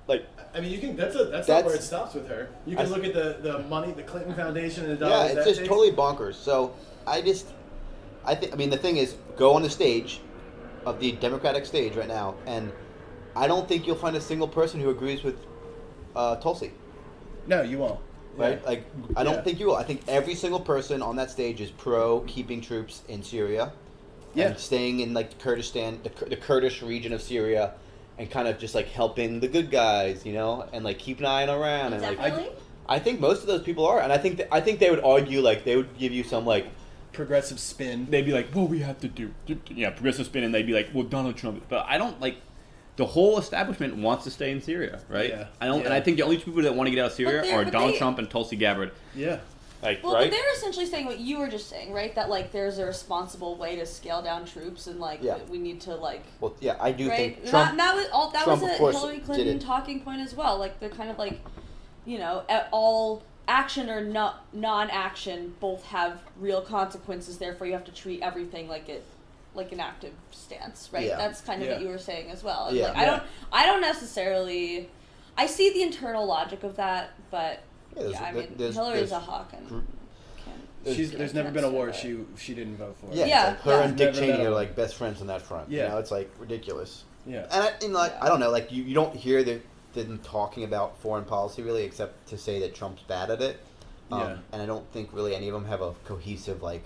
like I mean, you can. That's not where it stops with her. You can look at the money, the Clinton Foundation, and the yeah, dollars. it's just totally bonkers. So I mean the thing is go on the stage of the Democratic stage right now and I don't think you'll find a single person who agrees with Tulsi. No, you won't. Right? Yeah. Like, I don't Yeah. think you will. I think every single person on that stage is pro keeping troops in Syria. Yeah. And staying in, like, Kurdistan, the Kurdish region of Syria, and kind of just, like, helping the good guys, you know? And, like, keep an eye around. And, like, Definitely. I think most of those people are. And I think they would argue, like, they would give you some, like, Progressive spin. They'd be like, well, we have to do progressive spin, and they'd be like, well, Donald Trump. But I don't like. The whole establishment wants to stay in Syria, right? Yeah. I don't, and Yeah. I think the only two people that want to get out of Syria they're- are but Donald they- Trump and Tulsi Gabbard. Yeah. like, Well, right? but they're essentially saying what you were just saying, right? That like there's a responsible way to scale down troops, and like Yeah. we need to like. Well, yeah, I do Right. think Trump. That was all. That Trump, was of a course, Hillary did Clinton it. talking point as well. Like they're kind of like, you know, all action or non-action both have real consequences. Therefore, you have to treat everything like an active stance, right? Yeah. That's kind of what Yeah. you were saying as well. And, Yeah. like, I don't necessarily. I see the internal logic of that, but Yeah, there's- yeah, I mean, there's- Hillary's there's a hawk and group- can't. There's never been a war she didn't vote for. Yeah, Yeah, it's like her yeah. and Dick Never Cheney met are him. like best friends on that front. Yeah. You know, it's like ridiculous. Yeah. And I don't know, like you don't hear them talking about foreign policy really, except to say that Trump's bad at it. Yeah. And I don't think really any of them have a cohesive like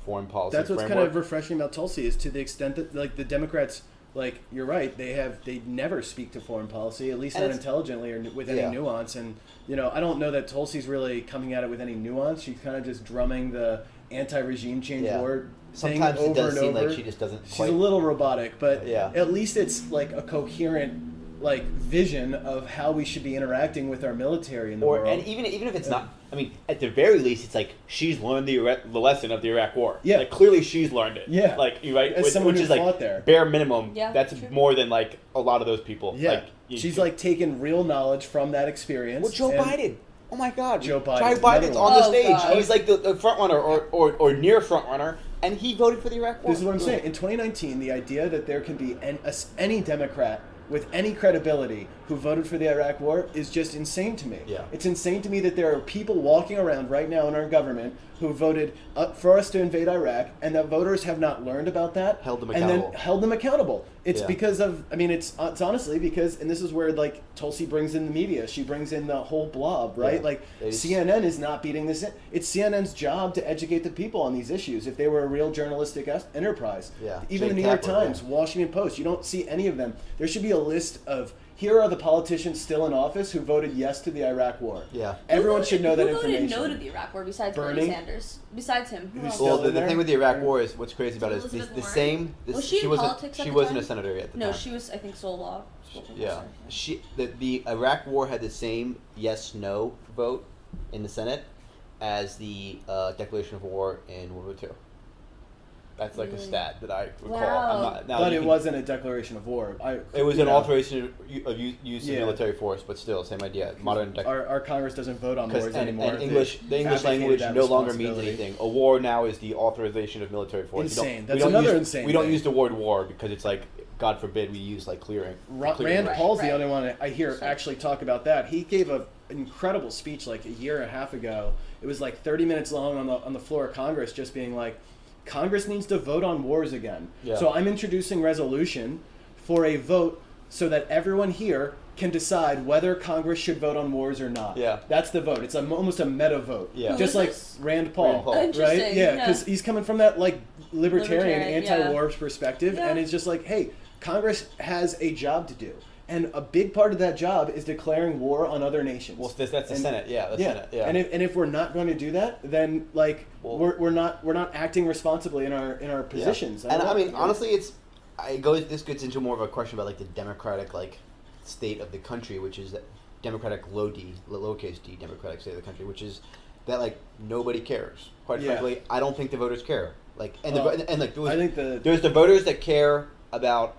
foreign policy. That's what's kind framework. of refreshing about Tulsi is to the extent that like the Democrats, like you're right, they never speak to foreign policy, at least And not it's- intelligently or with any Yeah. nuance. And you know, I don't know that Tulsi's really coming at it with any nuance. She's kind of just drumming the anti-regime change Yeah. word thing Sometimes over it does and seem over. like she just doesn't She's quite. a little robotic, but Yeah. at least it's like a coherent like vision of how we should be interacting with our military in the world. And even if it's not, I mean, at the very least, it's like she's learned the lesson of the Iraq War. Yeah. like clearly she's learned it. Yeah. like you right, As someone which who is like fought there. bare minimum. Yeah, that's true. more than like a lot of those people. Yeah, like, she's like taking real knowledge from that experience. Well, Joe and- Biden. Oh my God, Joe Joe Biden's Biden's another on one. the Oh, stage. God. He's like the front runner or near front runner, and he voted for the Iraq War. This is what I'm saying. In 2019, the idea that there can be any Democrat with any credibility who voted for the Iraq War is just insane to me. Yeah. It's insane to me that there are people walking around right now in our government who voted for us to invade Iraq, and that voters have not learned about that. Held them And accountable. then held them accountable. It's Yeah. because of, I mean, it's honestly because, and this is where, like, Tulsi brings in the media. She brings in the whole blob, right? Yeah. Like, They just- CNN is not beating this in. It's CNN's job to educate the people on these issues if they were a real journalistic enterprise. Yeah. Even Jake the New York Tapper, Times, yeah. Washington Post, you don't see any of them. There should be a list of, here are the politicians still in office who voted yes to the Iraq War. Yeah. Everyone should know that who information. voted no to the Iraq War besides Bernie? Bernie Sanders? Besides him, who Who's else? still Well, in the there? thing with the Iraq War is what's crazy about it is Elizabeth the Warren? same. Was she in wasn't, politics at She the wasn't time? a senator at the No, time. she was, I think, school law. Yeah, the Iraq War had the same yes/no vote in the Senate as the Declaration of War in World War II. That's like a stat that I recall. Wow. But it wasn't a declaration of war. It was you an know, authorization of use of Yeah. military force, but still, same idea. Modern Our Congress doesn't vote on wars anymore. and They the English abdicated language that no longer means responsibility. anything. A war now is the authorization of military force. Insane. We That's don't another use, insane We don't thing. use the word war because it's like, God forbid, we use like clearing. Rand Right, Paul's right. the only one I hear actually talk about that. He gave an incredible speech like a year and a half ago. It was like 30 minutes long on the floor of Congress, just being like, Congress needs to vote on wars again. Yeah. So I'm introducing resolution for a vote so that everyone here can decide whether Congress should vote on wars or not. Yeah. That's the vote. It's almost a meta vote. Yeah. Who Just is like this? Rand Paul. Rand Paul. Right? Interesting, Yeah, yeah. because he's coming from that like libertarian anti-war yeah. perspective, Yeah. and it's just like, hey, Congress has a job to do. And a big part of that job is declaring war on other nations. Well, that's the And- Senate. Yeah, the Senate. Yeah. And if we're not going to do that, then like Well- we're not acting responsibly in our positions. And I mean, Yeah. honestly, this gets into more of a question about like the democratic like state of the country, which is that democratic lowercase d democratic state of the country, which is that like nobody cares. Quite Yeah. frankly, I don't think the voters care. Like and like I think there's the voters that care about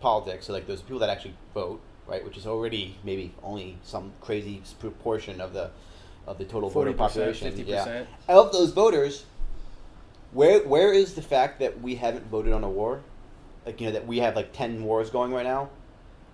politics, so like those people that actually vote, right? Which is already maybe only some crazy proportion of the total voter 40%, population. 50%. Yeah. Of those voters, where is the fact that we haven't voted on a war? Like, that we have like 10 wars going right now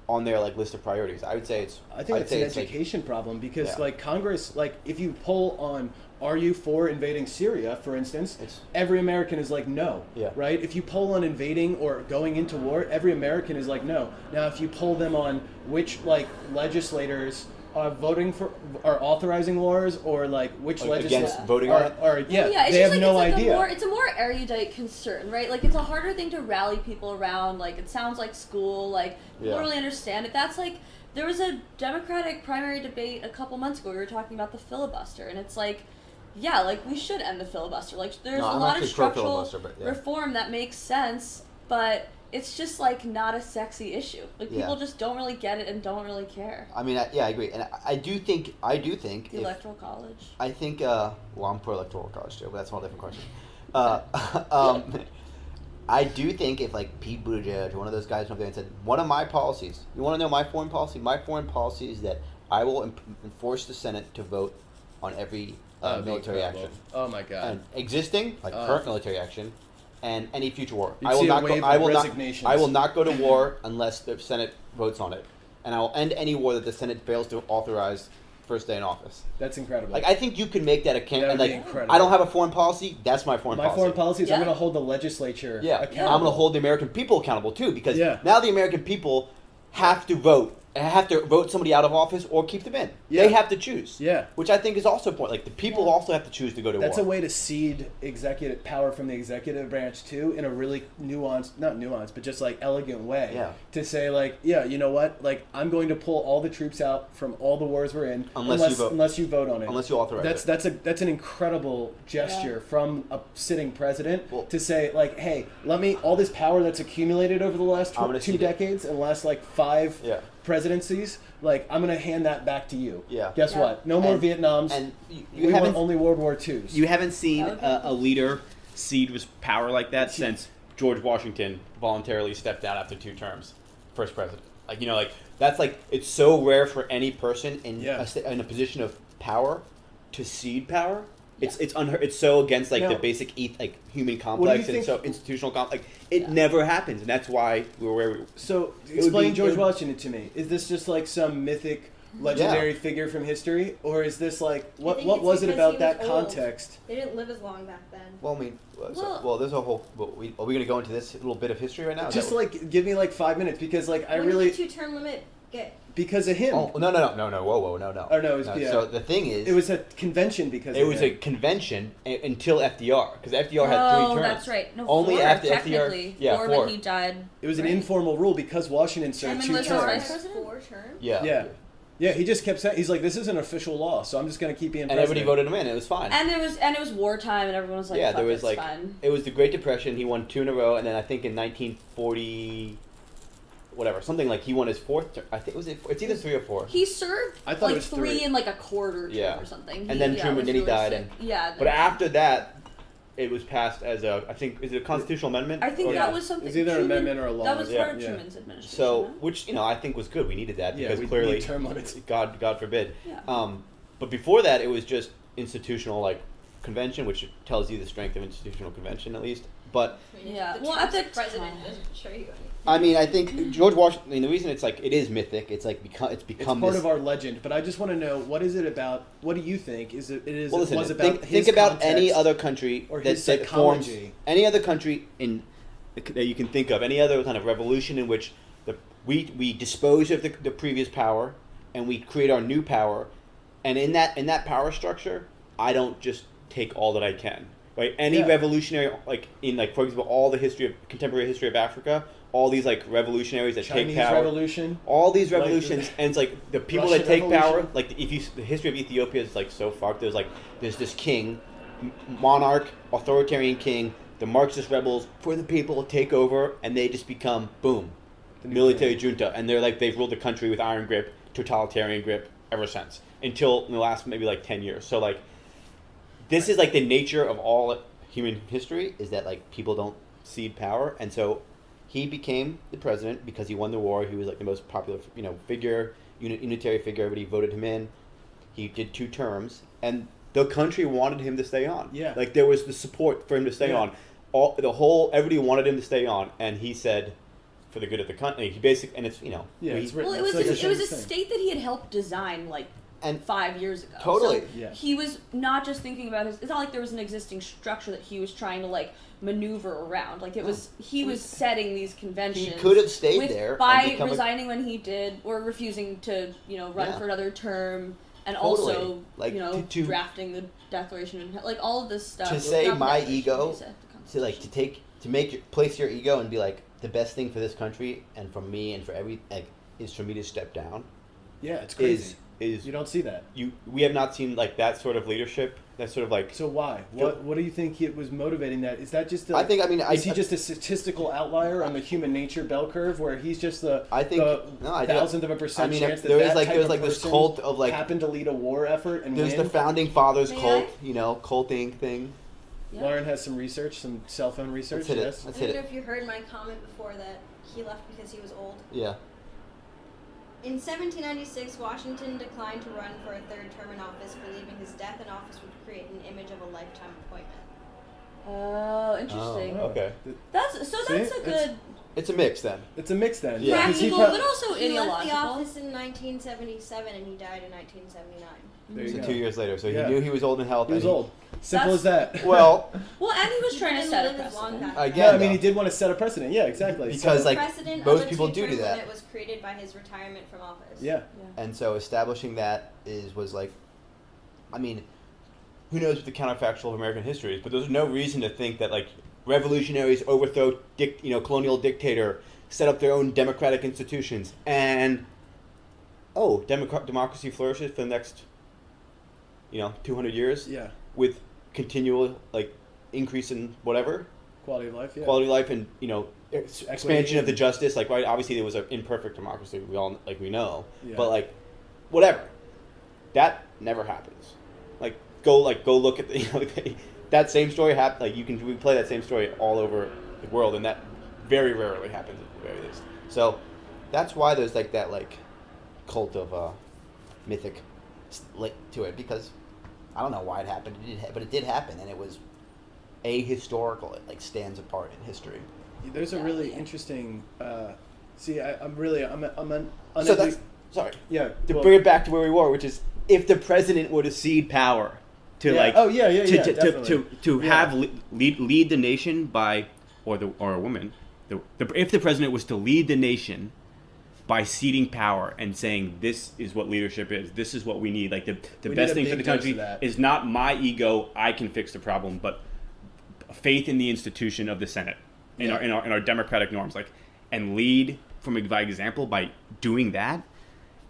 on their like list of priorities. I would say it's I think I'd it's say an it's like- education problem because Yeah. like Congress, like if you poll on are you for invading Syria, for instance, It's- every American is like no. Yeah. Right? If you poll on invading or going into war, every American is like no. Now if you poll them on which like legislators are voting for are authorizing wars or like which Against legislators voting on it? are yeah, Well, it's they just have like no it's like idea. it's a more erudite concern, right? Like it's a harder thing to rally people around. Like it sounds like school. Like people Yeah. don't really understand it. That's like there was a Democratic primary debate a couple months ago. We were talking about the filibuster, and it's like, yeah, like we should end the filibuster. Like there's No, a I'm lot of actually pro structural filibuster, but yeah. reform that makes sense, but it's just like not a sexy issue. Like Yeah. people just don't really get it and don't really care. I mean, I agree, and I do think The if, electoral college. I think well, I'm pro electoral college too, but that's a whole different question. I do think if like Pete Buttigieg or one of those guys went up there and said, one of my policies, you want to know my foreign policy? My foreign policy is that I will enforce the Senate to vote on every military action. Oh my god. And existing, like current military action, and any future war. You'd I will see a not go. wave I of will not. resignations. I will not go to war unless the Senate votes on it, and I will end any war that the Senate fails to authorize first day in office. That's incredible. Like I think you can make that a That campaign. would Like be incredible. I don't have a foreign policy. That's my foreign my policy. foreign policy is I'm Yeah. going to hold the legislature Yeah, accountable. I'm going to hold the American people accountable too, because Yeah. now the American people have to vote. Have to vote somebody out of office or keep them in. Yeah. They have to choose. Yeah. Which I think is also important. Like the people Yeah. also have to choose to go to That's war. a way to cede executive power from the executive branch too, in a really not nuanced, but just like elegant way. Yeah. To say like, yeah, you know what? Like I'm going to pull all the troops out from all the wars we're in, unless you vote on it. Unless you authorize it. That's an incredible gesture from a sitting president Well- to say like, hey, let me all this power that's accumulated over the last I'm gonna two cede it. decades and last like 5 Yeah. presidencies. Like I'm gonna hand that back to you. Yeah. Guess Yeah. what? No more And- Vietnams. And we want only World War IIs. You haven't seen That would be a leader cede with power like that since George Washington voluntarily stepped out after 2 terms, first president. Like that's like it's so rare for any person in Yeah. in a position of power to cede power. It's so against like the Now- basic human complex and think- so institutional complex. It never happens, and that's why we're where we. So would explain be- George it would- Washington to me. Is this just like some mythic, legendary figure from history, or is this like what think what it's was it because about he that was old. context? They didn't live as long back then. Well, I mean, Well- there's a whole. Are we going to go into this little bit of history right now? Is Just that- like give me like 5 minutes because like I When really did the 2-term limit get? because of him. Oh no! Whoa! No. Oh, no, it was- yeah. So the thing is, It was a convention because it of was him. a convention until FDR, because FDR had 3 Oh, terms. that's right. No, Only 4, after FDR. technically. Yeah, 4 4. when he died. It was an right. informal rule because Washington served Truman 2 was his terms. vice president? 4 terms? Yeah. Yeah, he just kept saying he's like this isn't official law, so I'm just gonna keep being And everybody president. voted him in. It was fine. And it was wartime, and everyone was like, yeah, Fuck, there was it's like fine. it was the Great Depression. He won 2 in a row, and then I think in 1940, whatever, something like he won his 4th term. I think it's either 3 or 4. He served I thought it like was 3 3. and like a quarter term Yeah. or something. And then Truman, was then he really died, sick. but after that, it was passed as a, I think, is it a constitutional amendment? I think Or- that was something. It was either an Truman, amendment or a law. That was part of Yeah. Truman's administration. So, no? which I think was good. We needed that Yeah, because we clearly, need term limits. God forbid. Yeah. But before that, it was just institutional like convention, which tells you the strength of institutional convention at least. But Yeah, The well, at Trump's the president time- doesn't show you anything. I mean, I think George Washington. I mean, the reason it's like it is mythic. It's like it's It's become part this, of our legend, but I just want to know, what is it about? What do you think? Is it Well, listen, was about think his about any context? other country or that, his that forms psychology? any other country that you can think of, any other kind of revolution in which we dispose of the previous power and we create our new power, and in that power structure, I don't just take all that I can. Right? Any Yeah. revolutionary, like in like for example, all the contemporary history of Africa, all these like revolutionaries that Chinese take power. Revolution. All these Like revolutions, and it's like the people Russian that take power. Revolution. Like the history of Ethiopia is like so fucked. There's this king, monarch, authoritarian king. The Marxist rebels for the people take over, and they just become boom, The new military king. junta, and they're like they've ruled the country with iron grip, totalitarian grip ever since until in the last maybe like 10 years. So like, this is like the nature of all human history is that like people don't cede power, and so he became the president because he won the war. He was like the most popular figure, unitary figure. Everybody voted him in. He did 2 terms, and the country wanted him to stay on. Yeah. Like there was the support for him to stay Yeah. on. Everybody wanted him to stay on, and he said, for the good of the country. He basically, and it's Yeah, we- it's written. Well, it was It's like it was a thing. state that he had helped design like and 5 years ago. Totally. So Yeah. he was not just thinking about his. It's not like there was an existing structure that he was trying to like maneuver around. Like it was he was setting these conventions. he could have stayed with, there by and become resigning when he did, or refusing to run Yeah. for another term, and Totally. also Like, to- drafting the Declaration and like all of this stuff. To say Not the my Declaration, ego, he said, the to place your ego and be like the best thing for this country and for me and for is for me to step down. Yeah, it's crazy. Is You don't see that. we have not seen like that sort of leadership. That sort of like. So why? What do you think it was motivating that? Is that just? Is he just a statistical outlier on the human nature bell curve, where he's just the I think- the no, I think- thousandth of a percent I mean, chance that there is that like type there's of like this person cult of like happened to lead a war effort and there's win? the founding fathers May cult, I? culting thing. Yeah. Lauren has some research, some cell phone research. Let's hit it. Yes. Let's I hit don't know it. if you heard my comment before that he left because he was old. Yeah. In 1796, Washington declined to run for a 3rd term in office, believing his death in office would create an image of a lifetime appointment. Oh, interesting. Oh, okay. That's See? a It's- good It's a mix then. It's a mix then. Yeah. 'cause he practical, prob- but also He left the ideological. office in 1977 and he died in 1979. There you So go. 2 years later, so Yeah. he knew he was old in health. He was and old. Simple as that. Well, Well, and he was He trying to didn't set a live as long precedent. back. again, Yeah, I mean, he though, did want to set a precedent. Yeah, exactly. Because, So- like, Precedent most of a people do 2-term that. limit was created by his retirement from office. yeah. and so establishing that was like, I mean, who knows what the counterfactual of American history is? But there's no reason to think that like revolutionaries overthrow colonial dictator, set up their own democratic institutions, and democracy flourishes for the next 200 years Yeah. with continual like increase in whatever Quality of life. Yeah. quality of life and expansion Equity. of the justice. Like, right, obviously there was an imperfect democracy, we know, Yeah. but like whatever, that never happens. Like go look at that same story happen. Like we play that same story all over the world, and that very rarely happens at the very least. So that's why there's like that like cult of mythic to it, because I don't know why it happened. But it did happen, and it was ahistorical. It like stands apart in history. There's a really interesting. So that's sorry. Yeah. To well- bring it back to where we were, which is if the president were to cede power to Yeah. like Oh, yeah, yeah, yeah, to definitely. have Yeah. lead the nation by or a woman, if the president was to lead the nation by ceding power and saying this is what leadership is, this is what we need, like the We best need a thing for the big dose country of that. is not my ego, I can fix the problem, but faith in the institution of the Senate, in our democratic norms, like, and lead by example by doing that.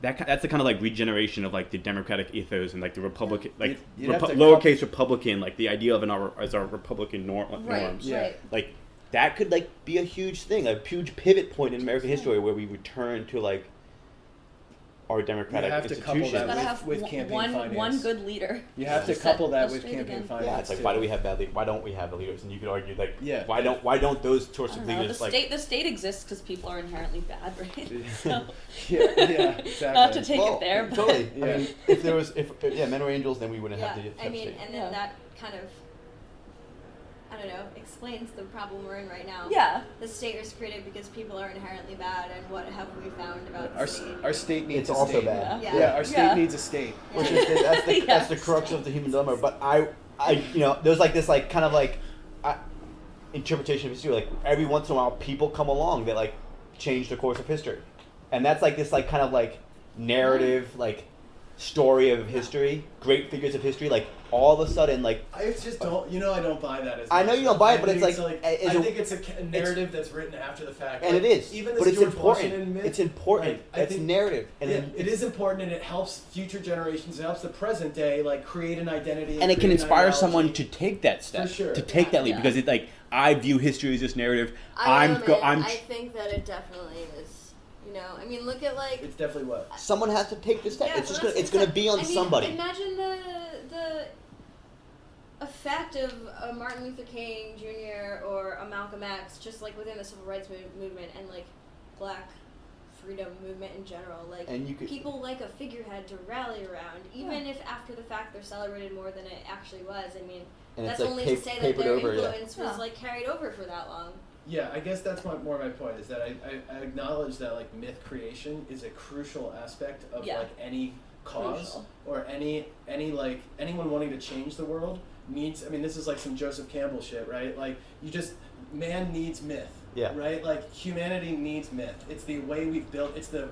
That's the kind of like regeneration of like the democratic ethos and like the Republican, like You'd have to lowercase Republican, like the idea of our Republican norms. Right, Yeah. right. Like that could like be a huge thing, a huge pivot point in American history where we return to like our democratic You have to couple institutions. that Gotta have with campaign one finance. good leader. You have to Set couple that us with straight campaign again. finance. Yeah, it's like too. why do we have bad leaders? Why don't we have the leaders? And you could argue like, Yeah. why don't those sorts I of don't know. leaders like? The state exists because people are inherently bad, right? So Yeah, exactly. not to take it there, but totally. Yeah. I mean, if men were angels, then we wouldn't have Yeah, the I mean, state. and then Yeah. that kind of, I don't know, explains the problem we're in right now. yeah. The state was created because people are inherently bad, and what have we found about the Our, state? our state needs It's a also state. bad. Yeah. Yeah, our state Yeah. needs a state. Which is that's the Yes. crux of the human dilemma. But I there's like this like kind of like interpretation of history. Like every once in a while, people come along that like change the course of history, and that's like this like kind of like narrative like story of history, great figures of history. Like all of a sudden, like I just don't, I don't buy that as I much. know you don't buy it, I but it's think like, I is it- think it's a narrative that's written after the fact. and Like, it is, even but this it's George important. Washington myth, It's important. like, I It's think- narrative, and yeah, then, it is important, and it helps future generations. It helps the present day, like create an identity, And it can create an inspire ideology. someone to take that step, For sure. to take that leap, Yeah. because it like I view history as this narrative. I I'm think that it definitely is. I mean, look at like. It's definitely what. someone has to take the step. Yeah, it's well, just gonna that's it's gonna exact- be on I mean, somebody. Imagine the effect of a Martin Luther King Jr. or a Malcolm X, just like within the civil rights movement and like Black freedom movement in general. Like And you could- people like a figurehead to rally around, even if after the fact they're celebrated more than it actually was. I mean, And it's that's like only to say that papered their over, yeah. influence was Yeah. like carried over for that long. Yeah, I guess that's more my point is that I acknowledge that like myth creation is a crucial aspect of Yeah. like any cause Crucial. or any like anyone wanting to change the world needs. I mean, this is like some Joseph Campbell shit, right? Like man needs myth. Yeah. Right? Like humanity needs myth. It's the way we've built. It's the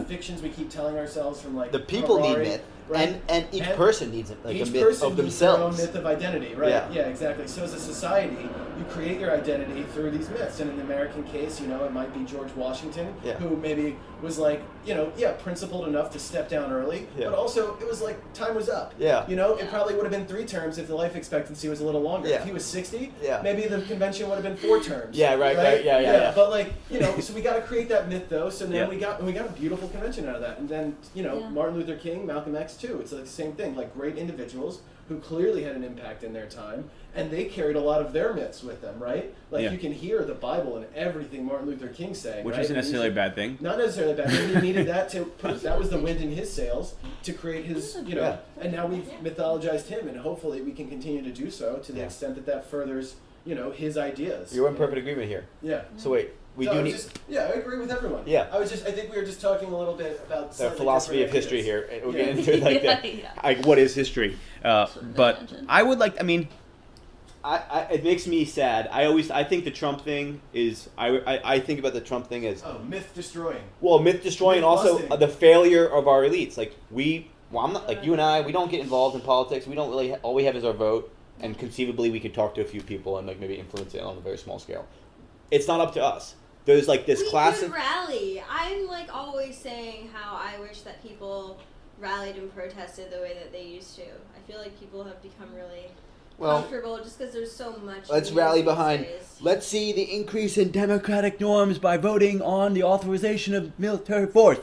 fictions we keep telling ourselves from like The people need Harari, myth, right? and each And person needs it, like each a myth person of needs their own themselves. myth of identity, right? Yeah. Yeah, exactly. So as a society, you create your identity through these myths. And in the American case, it might be George Washington, Yeah. who maybe was like, principled enough to step down early, Yeah. but also it was like time was up. Yeah. It probably would have been 3 terms if the life expectancy was a little longer. Yeah. If he was 60, Yeah. maybe the convention would have been 4 terms. Yeah, right, yeah. But like, so we got to create that myth though. So then Yeah. we got a beautiful convention out of that. And then, Yeah. Martin Luther King, Malcolm X too. It's like the same thing. Like great individuals who clearly had an impact in their time, and they carried a lot of their myths with them, right? Like Yeah. you can hear the Bible and everything Martin Luther King saying, which right? isn't necessarily a bad thing. Not necessarily bad. He needed that to put, that was the wind in his sails to create his, Yeah. and now we've mythologized him, and hopefully we can continue to do so to the Yeah. extent that that furthers, his ideas. You're in perfect agreement here. Yeah. So wait, we So do I was need just, I agree with everyone. Yeah. I think we were just talking a little bit about the slightly philosophy of different history ideas. here. We're Yeah. getting into like that. Yeah. Like, what is history? But mentioned. I would like. I mean, It makes me sad. I think the Trump thing is I think about the Trump thing as Oh, myth destroying. well, myth destroying, and also Myth-busting. the failure of our elites. Like I'm not like you and I. We don't get involved in politics. We don't really. All we have is our vote, and conceivably we could talk to a few people and like maybe influence it on a very small scale. It's not up to us. There's like this We classic. could rally. I'm like always saying how I wish that people rallied and protested the way that they used to. I feel like people have become really Well, comfortable just because there's so much. let's news rally these behind. days. let's see the increase in democratic norms by voting on the authorization of military force.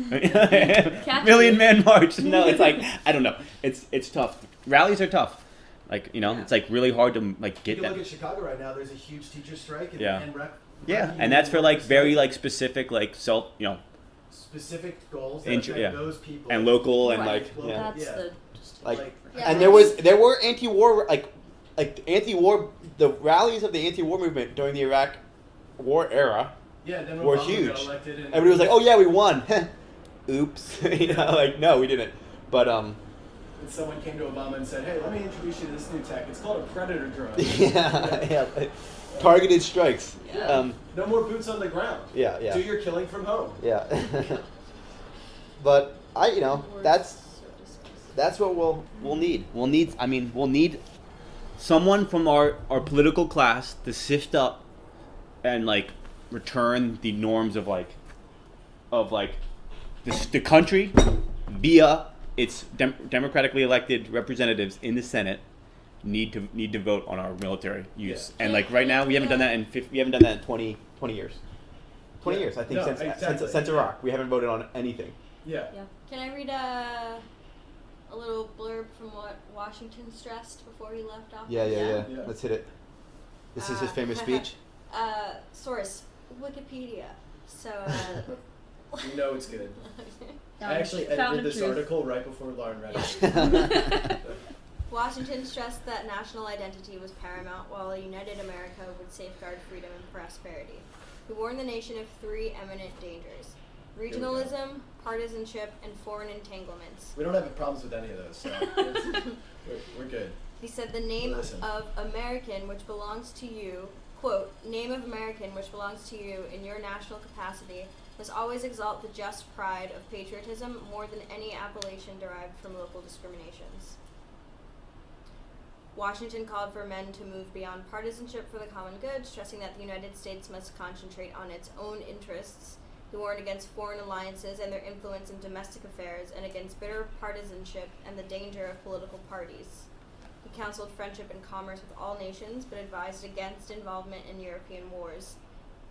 Catchy. Million Man March. No, it's like I don't know. It's tough. Rallies are tough. Like it's like really hard to like You get can that. look at Chicago right now. There's a huge teacher strike. And, Yeah. and Yeah, and that's for like very like specific like specific goals that Int- affect yeah. those people. and local and Right. like Local. yeah. That's Yeah. the just Like, Yeah, and there's- there were anti-war like anti-war the rallies of the anti-war movement during the Iraq War era. Yeah, then when were Obama huge. got elected and Everybody was like, "Oh yeah, we won." Oops, like no, we didn't. But And someone came to Obama and said, "Hey, let me introduce you to this new tech. It's called a Predator drone." yeah, targeted strikes. Yeah. No more boots on the ground. Yeah, yeah. Do your killing from home. Yeah. But that's what we'll need. We'll need Someone from our political class to sift up and like return the norms of the country via its democratically elected representatives in the Senate, need to vote on our military use. Yeah. And like right now, we haven't done that in 20 years. 20 Yeah. years, I think, No, exactly. since Iraq, we haven't voted on anything. Yeah. Yeah. Can I read a little blurb from what Washington stressed before he left office? Yeah. Let's hit it. This is his famous speech. Source, Wikipedia. So, You know it's good. Found- I actually found edited the this truth. article right before Lauren read it. Washington stressed that national identity was paramount, while a united America would safeguard freedom and prosperity. He warned the nation of 3 eminent dangers: we go. regionalism, partisanship, and foreign entanglements. We don't have problems with any of those, so we're good. He said the name Listen. of American, which belongs to you, quote, name of American, which belongs to you in your national capacity, must always exalt the just pride of patriotism more than any appellation derived from local discriminations. Washington called for men to move beyond partisanship for the common good, stressing that the United States must concentrate on its own interests. He warned against foreign alliances and their influence in domestic affairs, and against bitter partisanship and the danger of political parties. He counseled friendship and commerce with all nations, but advised against involvement in European wars.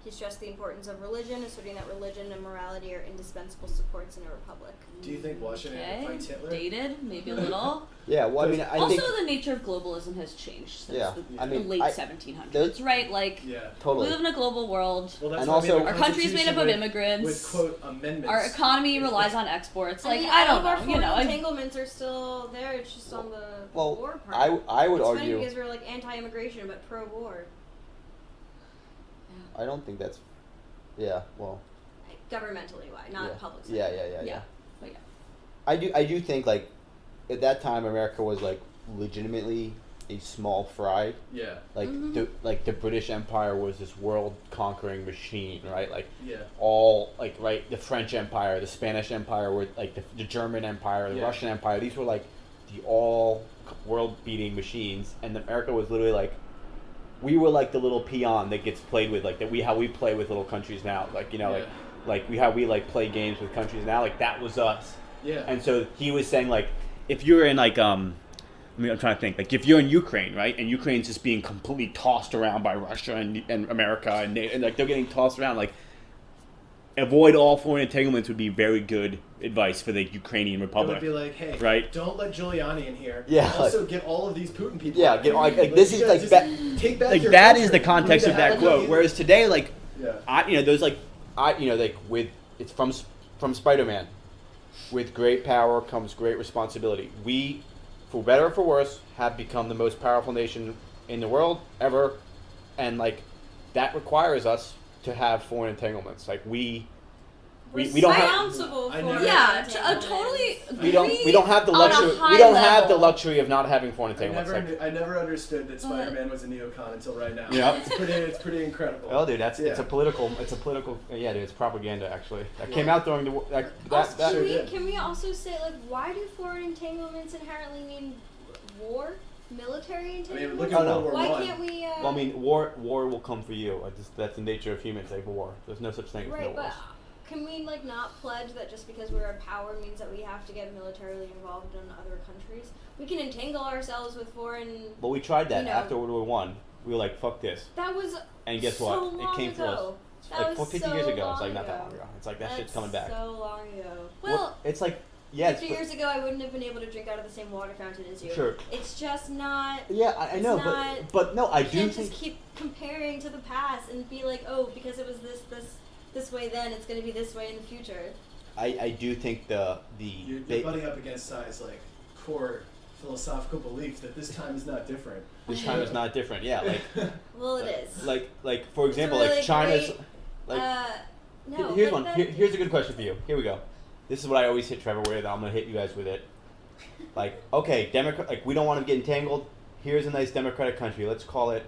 He stressed the importance of religion, asserting that religion and morality are indispensable supports in a republic. Do you think Washington Okay. fights Hitler? Dated, maybe a little. Yeah, well, I mean, I Also, think the nature of globalism has changed since Yeah, the, I mean, the late I- 1700s, those- right? Like, Yeah. totally. we live in a global world. Well, that's And why also- we have a Our country's made up of constitution immigrants. with quote amendments. Our economy relies on exports. Like, mean, I all don't of our know, foreign you know. entanglements are still there. It's just on the Well, war part. I would it's argue. funny because we're like anti-immigration but pro-war. I don't think that's. Yeah. Well. Governmentally, why? Not yeah. public Yeah. sector. Yeah. But yeah. I do think like, at that time America was like legitimately a small fry. Yeah. Like the British Empire was this world conquering machine, right? Like Yeah. all like right the French Empire, the Spanish Empire, were like the German Empire, the Yeah. Russian Empire. These were like the all world beating machines, and America was literally like. We were like the little peon that gets played with, like that how we play with little countries now, like you know, Yeah. like how we like play games with countries now, like that was us. Yeah. And so he was saying like, if you're in like I'm trying to think, like if you're in Ukraine, right, and Ukraine's just being completely tossed around by Russia and America and like they're getting tossed around, like avoid all foreign entanglements would be very good advice for the Ukrainian It Republic. would be like, hey, Right. don't let Giuliani in here. Yeah, Also, get all of these Putin people. Yeah, out. get all- like, this you is, guys like, just take back Like your that culture. is the context You of need to that have quote. like- Whereas today, like Yeah. those like like with it's from Spider-Man. With great power comes great responsibility. We, for better or for worse, have become the most powerful nation in the world ever, and like that requires us to have foreign entanglements. Like we don't have responsible I for never- Yeah, entanglements. totally. we don't have the on a luxury high we don't have the level. luxury of not having foreign entanglements. Like, I never understood that Spider-Man was a neocon until right now. Yeah. It's pretty incredible. oh, dude, it's Yeah. a political yeah, dude, it's propaganda actually. That Yeah. came out during the war. Also, Sure did. can we also say, like, why do foreign entanglements inherently mean war? Military I mean, entanglements? look Oh, at no. World War Why One. can't we, Well, I mean, war will come for you. That's the nature of humans. Like war. There's no such thing as no right, but wars. can we, like, not pledge that just because we're a power means that we have to get militarily involved in other countries? We can entangle ourselves with foreign... But we tried that you know. after World War One. We were like, fuck this. That was And guess so what? long It came ago. for us. That Like was 50 so years ago. long It's like not that ago. long ago. It's like that shit's That's coming back. so long ago. Well, it's like yeah. 50 years ago, I wouldn't have been able to drink out of the same water fountain as you. Sure. It's just not... Yeah, I It's know, not- but no, I You do can't think just keep comparing to the past and be like, oh, because it was this way then, it's going to be this way in the future. I do think You're butting up against Sai's like core philosophical belief that this time is not different. this time is not different. Yeah, like Well, it is. like for example, really like China's great, like. No. Here's but one. that- Here's a good question for you. Here we go. This is what I always hit Trevor with. I'm gonna hit you guys with it. Like, okay, Democrat. Like, we don't want to get entangled. Here's a nice democratic country. Let's call it.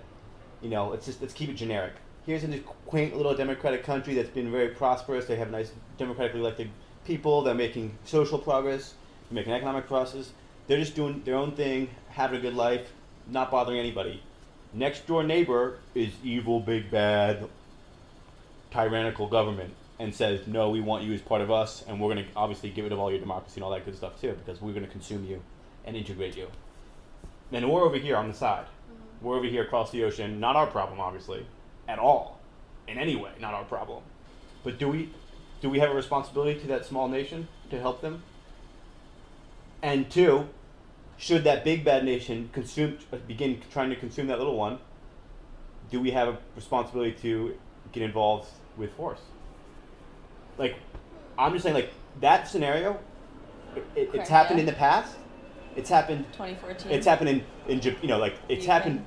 Let's keep it generic. Here's a quaint little democratic country that's been very prosperous. They have nice democratically elected people. They're making social progress. They're making economic progress. They're just doing their own thing, having a good life, not bothering anybody. Next door neighbor is evil, big bad, tyrannical government and says, no, we want you as part of us, and we're going to obviously get rid of all your democracy and all that good stuff too, because we're going to consume you and integrate you. and we're over here on the side. We're over here across the ocean. Not our problem, obviously, at all, in any way. Not our problem. But do we have a responsibility to that small nation to help them? And two, should that big bad nation begin trying to consume that little one? Do we have a responsibility to get involved with force? Like, I'm just saying, like, that scenario, it's happened in the past. It's happened. 2014. It's happened in you know, like, it's happened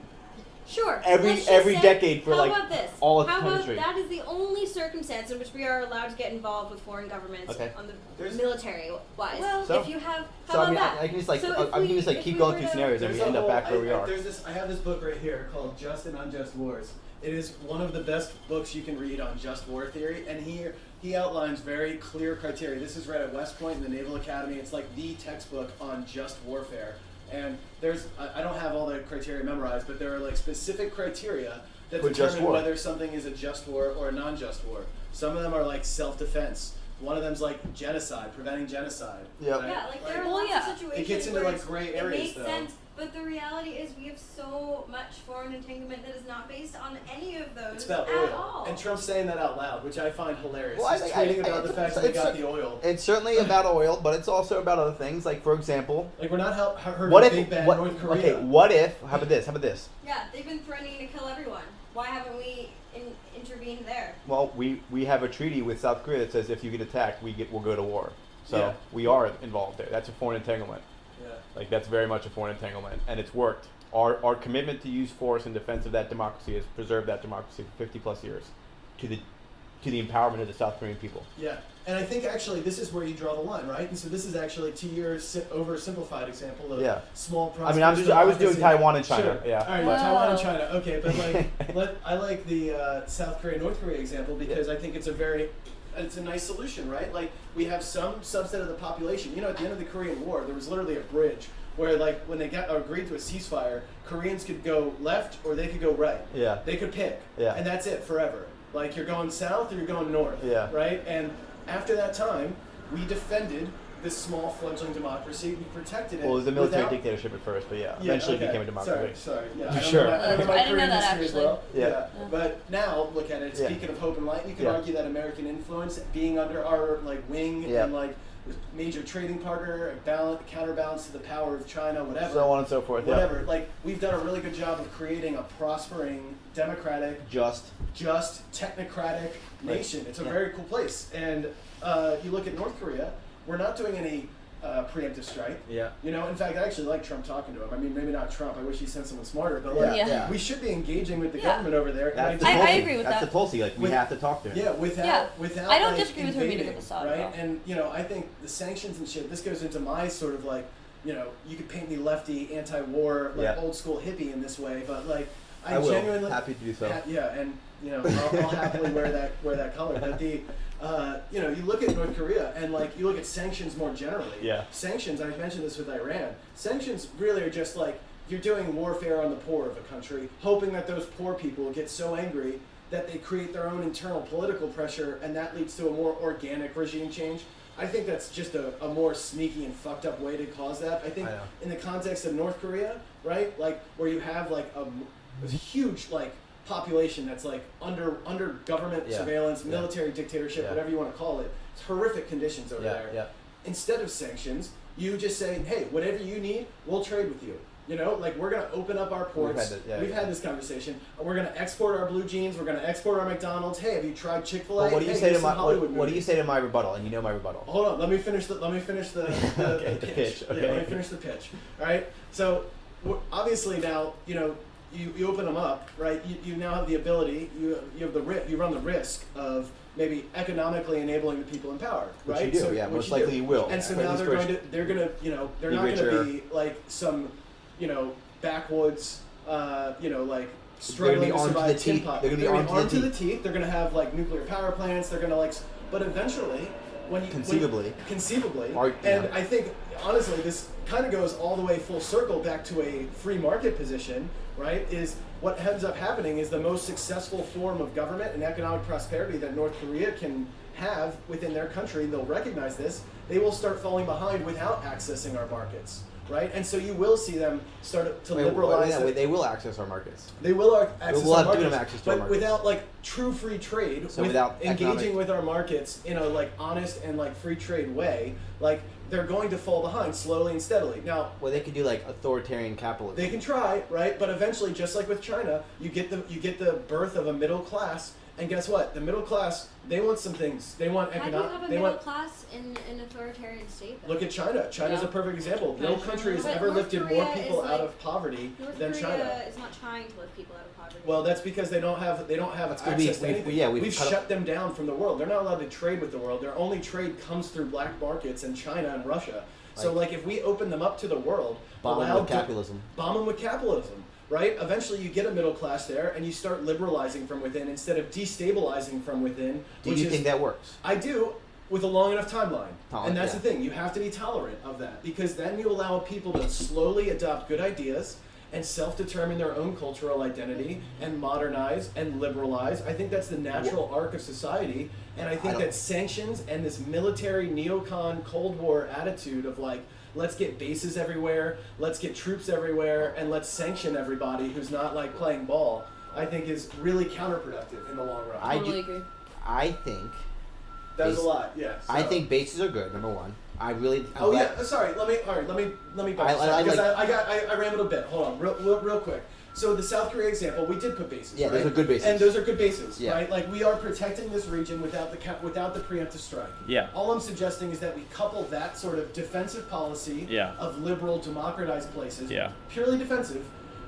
Sure. every Let's just say, decade for how like about this? all of How about history. that is the only circumstance in which we are allowed to get involved with foreign governments Okay. on the There's- military wise. Well, So- if you have, how So I about mean, that? I can just like So I can just like if keep we going were through to- scenarios and we There's a end up whole- back where we are. I have this book right here called Just and Unjust Wars. It is one of the best books you can read on just war theory, and he outlines very clear criteria. This is read at West Point in the Naval Academy. It's like the textbook on just warfare. And I don't have all the criteria memorized, but there are like specific criteria that For just determine war. whether something is a just war or a non-just war. Some of them are like self-defense. One of them's like genocide, preventing genocide. Yep. right? Yeah, like there are Well, lots yeah. of situations It gets into, where like, gray areas, it makes though. sense, but the reality is we have so much foreign entanglement that is not based on any of those It's about at oil. all. And Trump's saying that out loud, which I find hilarious. Well, I He's think- tweeting I- about the fact that it's- we got it's- the oil. It's certainly about oil, but it's also about other things. Like, for example, Like, we're not hurting what Big if Bad what? North Korea. Okay, what if? How about this? How about this? Yeah, they've been threatening to kill everyone. Why haven't we intervened there? Well, we have a treaty with South Korea that says if you get attacked, we'll go to war. So Yeah. we are involved there. That's a foreign entanglement. Yeah. Like, that's very much a foreign entanglement, and it's worked. Our commitment to use force in defense of that democracy has preserved that democracy for 50 plus years, to the empowerment of the South Korean people. Yeah, and I think actually this is where you draw the line, right? And so this is actually, to your oversimplified example of Yeah. small. I mean, I was doing democracy. Taiwan and China. Sure. Yeah. All right, but- Taiwan and China. Okay, but like, I like the South Korea North Korea example because I think it's a nice solution, right? Like, we have some subset of the population. You know, at the end of the Korean War, there was literally a bridge where, like, when they agreed to a ceasefire, Koreans could go left or they could go right. Yeah. They could pick. Yeah. And that's it forever. Like, you're going south or you're going north. Yeah. Right? And after that time, we defended this small fledgling democracy. We protected it. Well, it was a military without- dictatorship at first, but yeah, Yeah, eventually okay. it became a democracy. Sorry. Yeah, I don't Sure. know my, I don't know my I didn't know Korean that, history as actually. well. Yeah. But now look at it. Yeah. Speaking of hope and light, you can Yeah. argue that American influence, being under our wing Yeah. and major trading partner, counterbalance to the power of China, whatever. So on and so forth. Whatever. Like, we've done a really good job of creating a prospering, democratic, Yeah. just technocratic nation. It's a Yeah. very cool place. And you look at North Korea, we're not doing any preemptive strike. Yeah. You know, in fact, I actually like Trump talking to him. I mean, maybe not Trump. I wish he sent someone smarter, but like, Yeah. we should be engaging with the Yeah. government over there. And That's the I Tulsi. agree with That's that. the Tulsi. Like, we With- have to talk to him. Yeah, without Yeah. I don't like, disagree with her meeting invading, with Assad right? at all. And you know, I think the sanctions and shit. This goes into my sort of like, you know, you could paint me lefty, anti-war, like Yeah. old school hippie in this way, but like, I will. genuinely Happy to do so. yeah, and you know, I'll happily wear that color. But you know, you look at North Korea and like you look at sanctions more generally. Yeah. Sanctions. I mentioned this with Iran. Sanctions really are just like you're doing warfare on the poor of a country, hoping that those poor people get so angry that they create their own internal political pressure, and that leads to a more organic regime change. I think that's just a more sneaky and fucked up way to cause that. I think I know. in the context of North Korea, right, like where you have like a huge like population that's like under government Yeah. surveillance, Yeah. military dictatorship, Yeah. whatever you want to call it. It's horrific conditions over Yeah. there. Yeah. Instead of sanctions, you just say, hey, whatever you need, we'll trade with you. You know, like we're gonna open up our ports. We've had this conversation. We're gonna export our blue jeans. We're gonna export our McDonald's. Hey, have you tried Chick-fil-A? But what do you Hey, say to here's my some Hollywood what do you movies. say to my rebuttal? And you know my rebuttal. Hold on, let me finish the Okay, the pitch, Yeah, okay. let me finish the pitch. All right. So obviously now you open them up, right? You now have the ability. You run the risk of maybe economically enabling the people in power, Which right? you do, So, yeah, which most you likely do. you will. And so Or at now least they're first. going to they're Be not going richer. to be like some backwoods like struggling to armed to survive the tin teeth. pot. They're gonna be armed to the teeth. They're going to have like nuclear power plants. They're going to but eventually conceivably, Or, and yeah. I think honestly this kind of goes all the way full circle back to a free market position, right? Is what ends up happening is the most successful form of government and economic prosperity that North Korea can have within their country. They'll recognize this. they will start falling behind without accessing our markets, right? And so you will see them start to liberalize. They will access our markets. They will access We'll our have to give markets, them access to our but markets. without like true free trade, So with without engaging economic- with our markets in a like honest and like free trade way, like they're going to fall behind slowly and steadily. Now, Well, they could do like authoritarian capitalism. they can try, right? But eventually, just like with China, you get the birth of a middle class, and guess what? The middle class, they want some things. They want How do you economic. have a They middle want. class in an authoritarian state? Though? Look at China. China's Yeah. a perfect example. No country has But ever North lifted more Korea people is out like- of poverty North than Korea China. is not trying to lift people out of poverty. Well, that's because they don't have That's 'cause access to we've- anything. we've cut shut them down from the world. They're not allowed to trade with the world. Their only trade comes through black markets in China and Russia. So, like, if we open them up to the world, Bomb them allowed with to- capitalism. bomb them with capitalism, right? Eventually, you get a middle class there, and you start liberalizing from within instead of destabilizing from within. Do which you is, think that works? I do, with a long enough timeline. And that's yeah. the thing. You have to be tolerant of that because then you allow people to slowly adopt good ideas and self-determine their own cultural identity and modernize and liberalize. I think that's the natural arc of society. And I think don't- that sanctions and this military neocon Cold War attitude of like, let's get bases everywhere, let's get troops everywhere, and let's sanction everybody who's not like playing ball, I think is really counterproductive in the long run. I Totally do- agree. I think. That was a base- lot, yeah. I so- think bases are good. Number one. I really. I'm Oh glad- yeah, sorry. Let me back I- up, I because like- I rambled a bit. Hold on, real quick. So the South Korea example, we did put bases. Yeah, right? those are good bases. And those are good bases, Yeah. right? Like we are protecting this region without the preemptive strike. Yeah. All I'm suggesting is that we couple that sort of defensive policy Yeah. of liberal, democratized places, Yeah. purely defensive.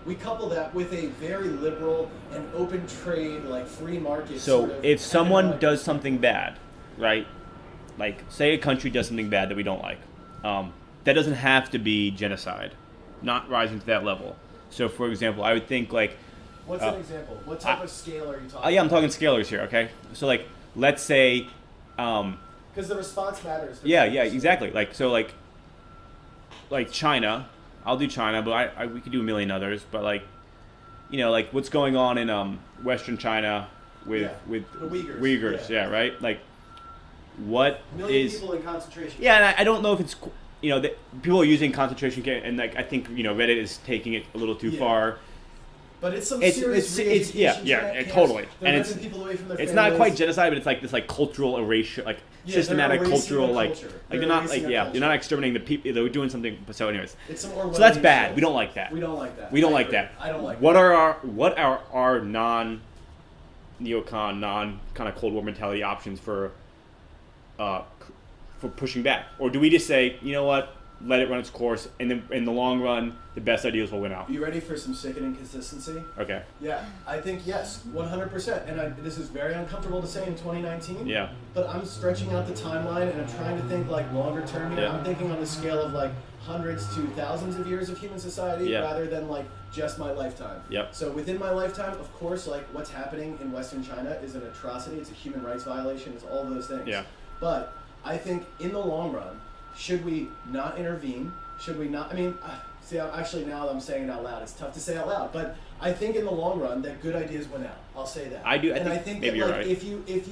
We couple that with a very liberal and open trade, like free market. So sort of if someone economic- does something bad, right? Like say a country does something bad that we don't like, that doesn't have to be genocide, not rising to that level. So for example, I would think like, What's an example? What type of scale are you talking? yeah, I'm talking scalars here, okay? So like, let's say, Because the response matters. yeah, exactly. Like so, like China. I'll do China, but we could do a million others. But like, you know, like what's going on in Western China with Yeah, with the Uyghurs, Uyghurs, yeah. yeah, right? Like, what A million is people in concentration. yeah, and I don't know if it's you know that people are using concentration camp, and like I think you know Reddit is taking it a little too Yeah. far. But it's some It's- serious it's- yeah, re-education yeah, camps. totally. They're And ripping people away from their It's families. not quite genocide, but it's like this like cultural erasure, like Yeah, they're systematic erasing cultural their like culture. like They're they're not erasing like their yeah culture. they're not exterminating the people. They're doing something. So anyways, It's some so that's Orwellian bad. shit. We don't like that. We don't like that. We don't I like agree. that. I don't like what that. are our non neocon, non kind of Cold War mentality options for pushing back? Or do we just say, you know what, let it run its course, and then in the long run, the best ideas will win out? You ready for some sickening consistency? Okay. Yeah, I think yes, 100%. And this is very uncomfortable to say in 2019. Yeah. But I'm stretching out the timeline and I'm trying to think like longer term here. Yeah. I'm thinking on the scale of like hundreds to thousands of years of human society Yeah. rather than like just my lifetime. Yep. So within my lifetime, of course, like what's happening in Western China is an atrocity. It's a human rights violation. It's all those things. Yeah. But I think in the long run, should we not intervene? Should we not? I mean, see, actually now that I'm saying it out loud, it's tough to say out loud. But I think in the long run that good ideas win out. I'll say that. I do. And I think think maybe that you're like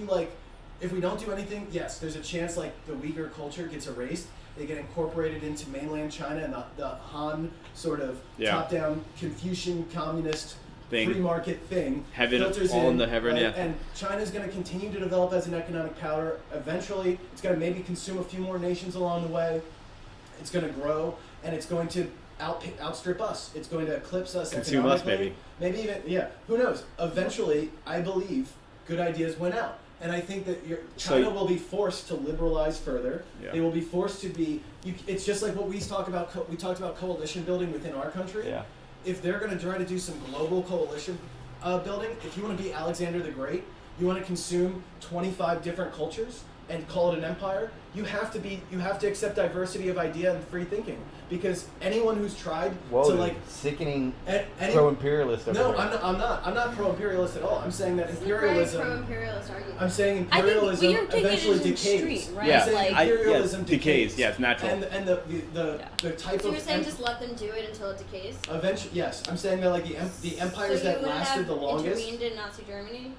right. if we don't do anything, yes, there's a chance like the Uyghur culture gets erased. They get incorporated into mainland China and the Han sort of Yeah. top-down Confucian communist Thing. free market thing. Heaven, filters all in in the heaven, right? yeah. And China's going to continue to develop as an economic power. Eventually, it's going to maybe consume a few more nations along the way. It's going to grow, and it's going to outstrip us. It's going to eclipse us Consume us, economically. Maybe even, yeah, who knows? Eventually, I believe good ideas win out. And I think that China will be forced to liberalize further. Yeah. They will be forced to be. It's just like what we talk about. We talked about coalition building within our country. Yeah. If they're going to try to do some global coalition building, if you want to be Alexander the Great, you want to consume 25 different cultures and call it an empire. You have to accept diversity of idea and free thinking, because anyone who's tried to like sickening any, pro-imperialist. over no, there. I'm not pro-imperialist at all. I'm saying that It's a imperialism. very pro-imperialist argument. I'm saying I think imperialism we are taking it eventually as decays. extreme, right? Yeah. I'm saying Like- imperialism decays. Yeah, it's natural. And the type So of you're saying just let them do it until it decays? eventually, yes, I'm saying that like the empires so you that would lasted have the longest. intervened in Nazi Germany?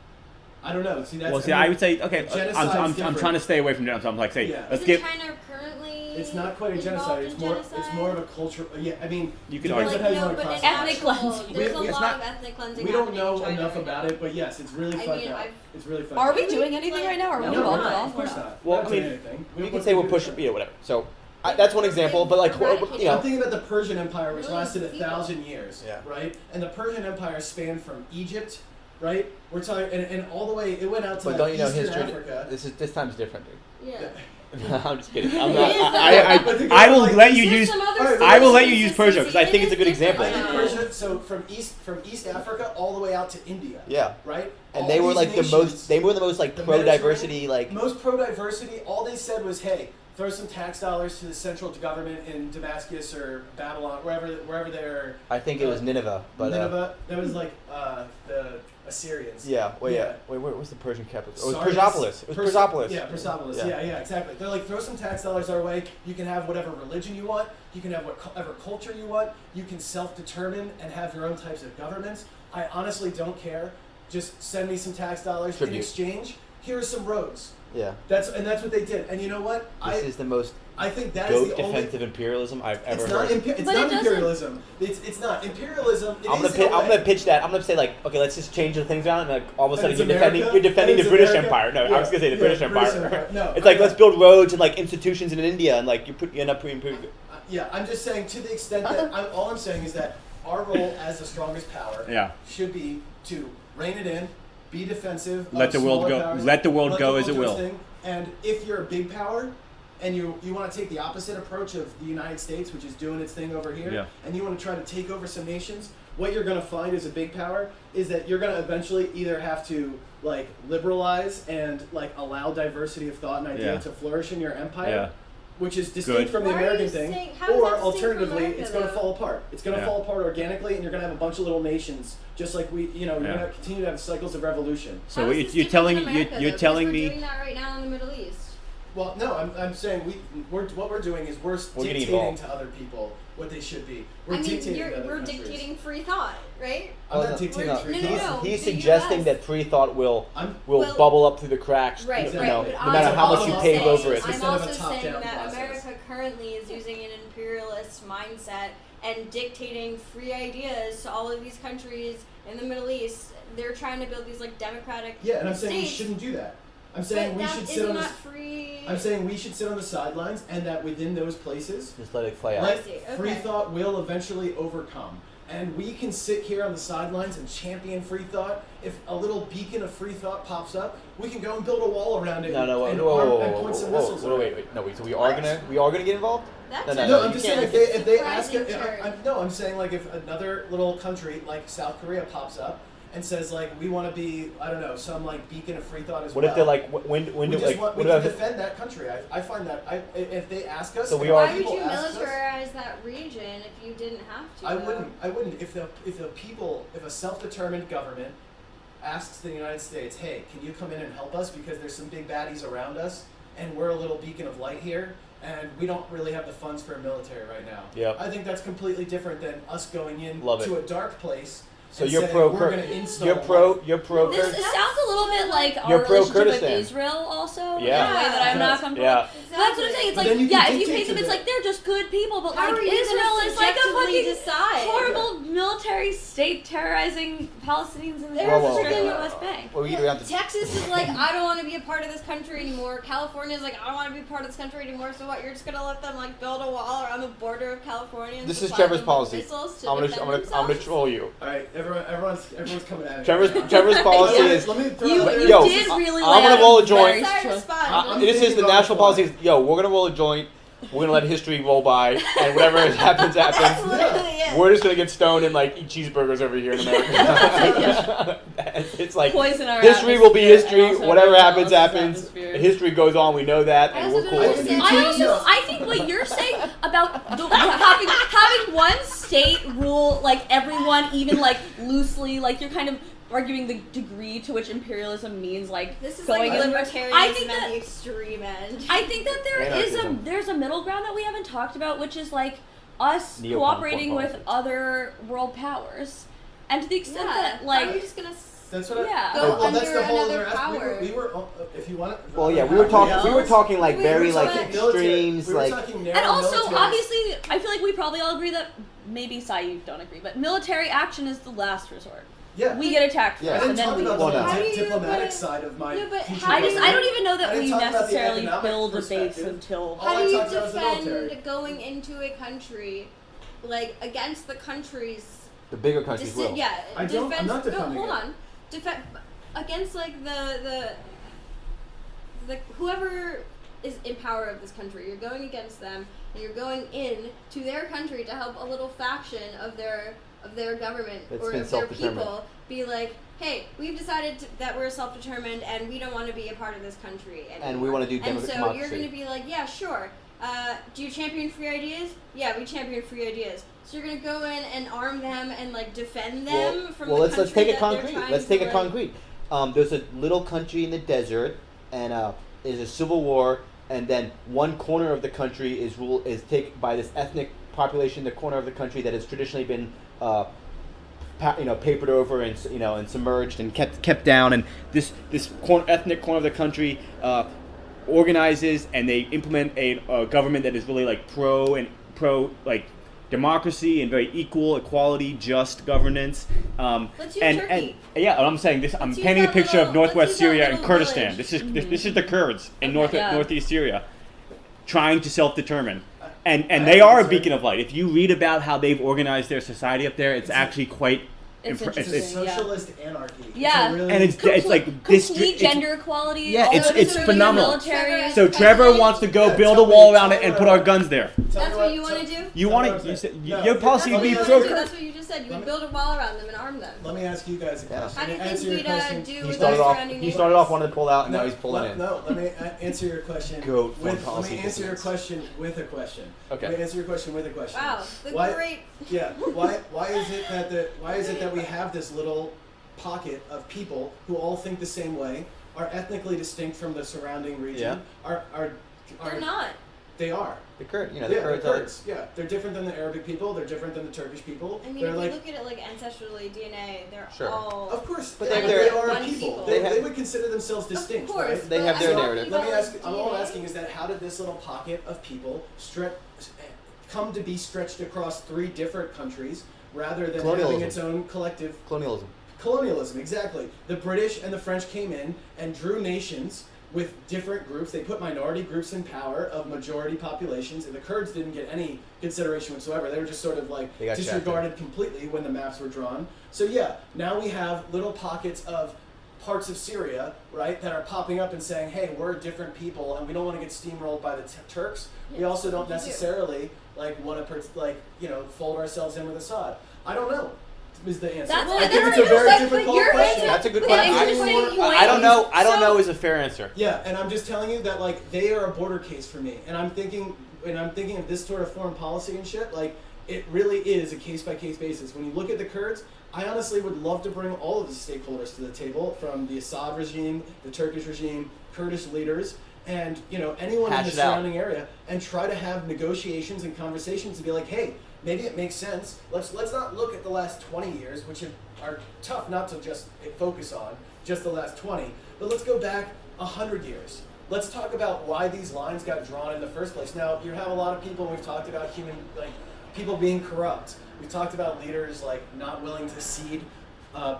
I don't know. See, that's. Well, see, I would say okay. genocide's I'm different. trying to stay away from genocide. I'm like, say, Yeah. let's Isn't get. China currently? It's not quite a genocide. involved It's in more. genocide? It's more of a culture. Yeah, I mean, You could depends argue- on how you no, want to but classify an Ethnic actual, cleansing. there's a It's lot not- of ethnic cleansing we don't happening know in China enough right about now. it, but yes, it's really I fucked mean, up. I've- It's really fucked Are up. we doing anything right now? Or are we No, involved we're at not. all? Of course not. Well, We're not I doing mean, anything. You can say we're pushing, whatever. So that's one example, but like, I'm you know, thinking about the Persian Empire, which Millions lasted of people. 1,000 years, Yeah. right? And the Persian Empire spanned from Egypt, right? We're talking, and all the way, it went out to but like don't you know Eastern history? Africa. This time's different, dude. Yeah. I'm just kidding. I'm It not. is, though. I will let you There's use. some other Alright, I will let you sources use Persia to because I see, think it it's a good is different. example. I think Persia, so from East Africa all the way out to India, Yeah. right? And All they were these like nations, the most. They were the most like the pro diversity. Like most pro-diversity, all they said was, hey, throw some tax dollars to the central government in Damascus or Babylon, wherever they're. I think it was Nineveh, but Nineveh, that was like the Assyrians. yeah. Wait, Yeah. Wait, where was the Persian capital? It was Sardis- Persepolis. It was Persepolis. Yeah, Persepolis. Yeah. Yeah, exactly. They're like, throw some tax dollars our way. You can have whatever religion you want. You can have whatever culture you want. You can self-determine and have your own types of governments. I honestly don't care. Just send me some tax dollars in Tribute. exchange. Here are some roads. Yeah. That's what they did. And you know what? This is the most I think that is goat the only. defensive imperialism I've ever It's not, heard. it's But not it doesn't- imperialism. It's not imperialism. It I'm is gonna in a I'm way. gonna pitch that. I'm gonna say like, okay, let's just change the things around, and like all of a And sudden it's you're America? defending And the it's British America? Empire. No, Yeah. I was gonna say the Yeah, British British Empire. Empire. No, It's I like know. let's build roads and like institutions in India, and like you end up putting. Yeah, I'm just saying to the extent that all I'm saying is that our role as the strongest power Yeah. should be to rein it in, be defensive. Let of the world smaller go- powers, let the world let go the as it do its will. thing. And if you're a big power, and you want to take the opposite approach of the United States, which is doing its thing over here, Yeah. and you want to try to take over some nations, what you're going to find as a big power is that you're going to eventually either have to like liberalize and like allow diversity of thought and idea Yeah. to flourish in your empire. Yeah. Which is distinct Good. from the Why are you American thing, saying- how is or that distinct from alternatively, America, it's going to though? fall apart. It's going to Yeah. fall apart organically, and you're going to have a bunch of little nations, just like we, you're Yeah. going to continue to have cycles of revolution. So How what is this you're different telling than America, you're though? telling Because me. we're doing that right now in the Middle East. Well, no, I'm saying what we're doing is we're getting dictating involved. to other people what they should be. We're I mean, dictating to other we're countries. dictating free thought, right? I'm Well, not dictating no, free no, he's, thought. no. he's the suggesting US. that free thought will Well- bubble up through the cracks. Right, you right, know, but no I'm matter how much also you pave saying- over it. I'm Instead of a also top-down saying that process. America currently is using an imperialist mindset and dictating free ideas to all of these countries in the Middle East. They're trying to build these like democratic Yeah, and I'm saying we states. shouldn't do that. I'm saying But we that should sit isn't on the. that free. I'm saying we should sit on the sidelines, and that within those places, Just let it play out. let see, free okay. thought will eventually overcome. And we can sit here on the sidelines and champion free thought. If a little beacon of free thought pops up, we can go and build a wall around it. No, and, whoa, and point some missiles whoa, around it. wait, no, wait. So we are gonna get involved? That's No, a- no, No, you I'm just can't- saying if they ask Surprising it, turn. I'm saying like if another little country like South Korea pops up and says like we want to be some like beacon of free thought as What well. if they're like when we do just like want, we what can about defend that country. I find that if they ask us, So we if are- Why would people you ask us, militarize that region if you didn't have to? I though? wouldn't. If a self-determined government asks the United States, hey, can you come in and help us because there's some big baddies around us and we're a little beacon of light here and we don't really have the funds for a military right now. Yep. I think that's completely different than us going in Love it. to a dark place. So and you're saying, pro we're gonna install you're pro This Kurd? sounds a little bit like You're our pro relationship with Kurdistan. Israel also, in Yeah. a way that I'm Yeah. not comfortable Yeah. with. But that's what I'm saying. It's But like, then you can yeah, if you dictate pay them, to it's the- like they're just good people, but How like are you gonna Israel is like a subjectively fucking decide? horrible military state terrorizing Palestinians in the They're Strip freaking- of the West Bank. Well, we have to, Texas is like, I don't want to be a part of this country anymore. California is like, I don't want to be a part of this country anymore. So what? You're just gonna let them like build a wall around the border of California? And this is supply Trevor's them with policy. missiles to I'm defend gonna themselves? troll you. All right, everyone's coming at it. Trevor's policy Let me- is let me throw You, out there- you Yo, did really I'm lay gonna out roll a very joint. Sorry, strong- respond. I'm This is thinking the about national it for a policy. Is, yo, we're gonna roll a joint. We're gonna let history roll by, and whatever happens, That's happens. literally it. We're just gonna get stoned and like eat cheeseburgers over here in America. It's like Poison our history will be atmosphere and history. also Whatever everyone happens, else's happens. atmosphere. History goes on. We know that, I and also we're cool. don't with it. understand- I think what you're saying about having one state rule like everyone, even like loosely, like you're kind of arguing the degree to which imperialism means like This is going like in. libertarianism I think at that- the extreme end. I think that Anarchism. there's a middle ground that we haven't talked about, which is like us Neocon cooperating with politics. other world powers, and to the extent yeah, that how are like you just gonna That's what Yeah. I. Go Well, that's under the whole another other aspect. power. We were if you want. Well, yeah, we were talking like We very were like talking extremes, We were like talking narrow And also, military. obviously, I feel like we probably all agree that maybe Sai, you don't agree, but military action is the last resort. Yeah. We get attacked Yeah. I first, didn't and talk then we. about Well, the no. How do you diplomatic put- side of my. Yeah, but future how I do you- don't even know I that didn't we talk about the necessarily economic build a base perspective. until. All How I do you talked about was the military. defend going into a country, like against the country's the bigger countries will. Yeah, I don't- I'm defense. not defending hold it. on, against like the whoever is in power of this country. You're going against them, and you're going in to their country to help a little faction of their government That's or been of their self-determined. people be like, hey, we've decided that we're self-determined and we don't want to be a part of this country anymore. And we want to do And so democracy. you're going to be like, yeah, sure. Do you champion free ideas? Yeah, we champion free ideas. So you're gonna go in and arm them and like defend them from the let's country take it that they're concrete. trying Let's to, take it like- concrete. There's a little country in the desert, and there's a civil war, and then one corner of the country is taken by this ethnic population. The corner of the country that has traditionally been, papered over and and submerged and kept down, and this ethnic corner of the country organizes and they implement a government that is really like pro like democracy and very equality, just governance. Let's use and Turkey. yeah, I'm saying this. I'm Let's use painting a that picture of little- northwest let's use that Syria and little Kurdistan. village. This is the Kurds in Okay, yeah. northeast Syria, trying to self-determine. And they are a beacon of light. If you read about how they've organized their society up there, it's actually quite. It's It's interesting. a Yeah. socialist anarchy. Yeah. It's a really, And it's like complete gender equality. Yeah, all it's- of it it's sort of phenomenal. Military. So Trevor wants to go Yeah, build a tell me- wall around tell it me and what put I our want. guns there. Tell That's me what you want to tell- do? You Tell want me what to? I'm saying. No, Your policy let would me be That's pro. what you want to do. That's what you just said. You Let would me- build a wall around them and arm them. Let me ask you guys a Yeah. question. How do you think Answer your we'd question. do He with started our off. surrounding He started off wanting to pull out, and No, now he's pulling in. No, let me answer your question. Goat foreign Let policy me answer your dissidents. question with a question. Okay. Let me answer your question with a question. Wow, the Why- great. Yeah. Why is it that we have this little pocket of people who all think the same way, are ethnically distinct from the surrounding region? Yeah. They're not. They are. The Kurd, the Yeah, they're Kurds Kurds. Yeah, they're different than the Arabic people. They're different than the Turkish people. I mean, they're if like, you look at it like ancestrally, DNA, they're Sure. all. of course, But they they're are one people. people. They, They have- they would consider themselves distinct, Of course, right? They have but their I don't narrative. think Let me about ask. All I'm DNA. asking is that how did this little pocket of people come to be stretched across 3 different countries rather than having Colonialism. its own collective Colonialism. colonialism? Exactly. The British and the French came in and drew nations with different groups. They put minority groups in power of majority populations, and the Kurds didn't get any consideration whatsoever. They were just sort of like They got disregarded completely when the maps were drawn. So yeah, now we have little pockets of parts of Syria, right, that are popping up and saying, hey, we're different people and we don't want to get steamrolled by the Turks. We Yes, also don't you do. necessarily want to fold ourselves in with Assad. I don't know. Is the answer. That's I what- think that's it's a what very you're- difficult but your question. answer- That's a good but question. interesting point. I don't know. I don't So- know is a fair answer. Yeah, and I'm just telling you that like they are a border case for me, and I'm thinking of this sort of foreign policy and shit. Like it really is a case by case basis. When you look at the Kurds, I honestly would love to bring all of the stakeholders to the table, from the Assad regime, the Turkish regime, Kurdish leaders, and anyone in Hash the it out. surrounding area, and try to have negotiations and conversations to be like, hey, maybe it makes sense. Let's not look at the last 20 years, which are tough not to just focus on just the last 20, but let's go back 100 years. Let's talk about why these lines got drawn in the first place. Now, you have a lot of people, we've talked about people being corrupt. We've talked about leaders not willing to cede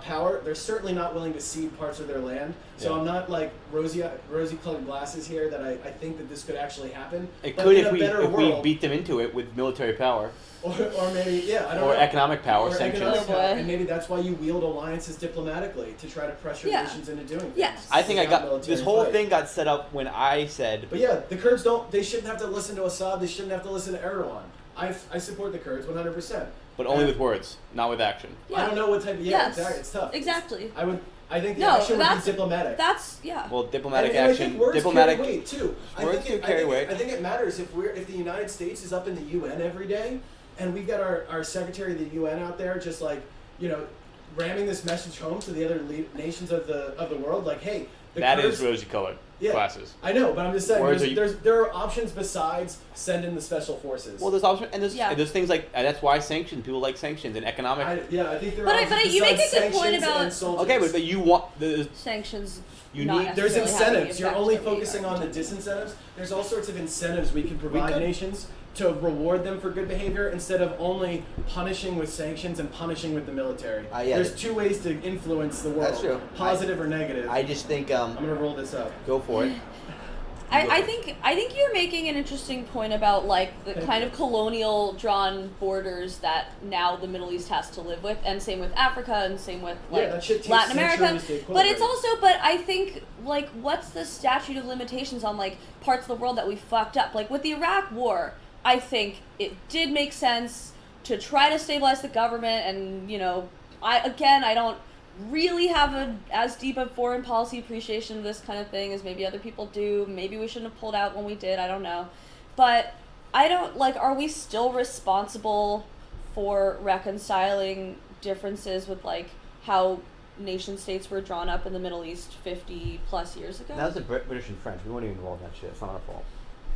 power. They're certainly not willing to cede parts of their land. So Yeah. I'm not rosy-colored glasses here that I think that this could actually happen. It But could in if a better we world, beat them into it with military power or maybe I don't or know. economic power, Or sanctions. economic Oh, power. boy. And maybe that's why you wield alliances diplomatically to try to pressure Yeah. nations into doing things. Yes. I think Without this military whole fight. thing got set up when I said But yeah, the Kurds they shouldn't have to listen to Assad, they shouldn't have to listen to Erdogan. I support the Kurds 100%. but only with words, not with action. Yeah. I don't know what type of, Yes. exactly, it's tough. Exactly. I think the No, action would be that's- diplomatic. That's yeah. Well, diplomatic And I action, think words diplomatic. carry weight too. words do carry weight. I think it matters if the United States is up in the UN every day, and we've got our Secretary of the UN out there just ramming this message home to the other nations of the world, like, hey, the That Kurds, is rosy-colored Yeah. glasses. I know, but I'm just saying, Words are you- there are options besides send in the special forces. Well, there's options, and Yeah. there's things like that's why sanctions. People like sanctions and economic. I think there are But options you make a besides good point sanctions about- and soldiers. Okay, but you want the Sanctions. You not need- There's necessarily having the incentives. You're effect only that we focusing are on the intending. disincentives. There's all sorts of incentives we can provide could- nations to reward them for good behavior instead of only punishing with sanctions and punishing with the military. Yeah, There's two ways to influence the world. That's true. Positive or negative. I just think I'm gonna roll this up. go for it. I think you're making an interesting point about like the Thank kind you. of colonial drawn borders that now the Middle East has to live with, and same with Africa, and same with Yeah, like that shit takes Latin America. centuries to But it's equilibrate. but I think like what's the statute of limitations on like parts of the world that we fucked up? Like with the Iraq War, I think it did make sense to try to stabilize the government, and I don't really have as deep a foreign policy appreciation of this kind of thing as maybe other people do. Maybe we shouldn't have pulled out when we did, I don't know. But I don't, are we still responsible for reconciling differences with, how nation states were drawn up in the Middle East 50 plus years ago? That was the British and French. We weren't even involved in that shit. It's not our fault.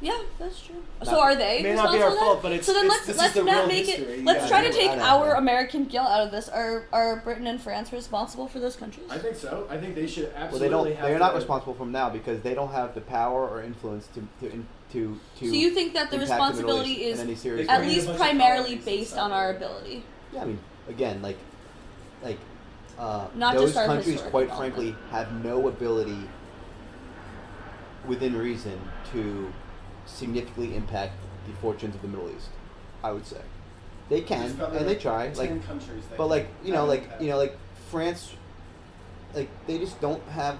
Yeah, that's true. Not- So are they It may not be responsible our for that? fault, but it's- so then it's- this is let's the not real make history. it. You Let's gotta try do to it. take I know, our yeah. American guilt out of this. Are Britain and France responsible for those countries? I think so. I think they should Well, absolutely they don't. have They're to- not responsible for them now because they don't have the power or influence to. So you think that the impact responsibility Middle East is in any serious They at way. create a least bunch of primarily colonies and based stuff on our like that. ability? Yeah, I mean, again, Not those just our countries, historic quite development. frankly, have no ability, within reason, to significantly impact the fortunes of the Middle East. I would say they There's can probably and they try, 10 countries that but can have impact. France, they just don't have.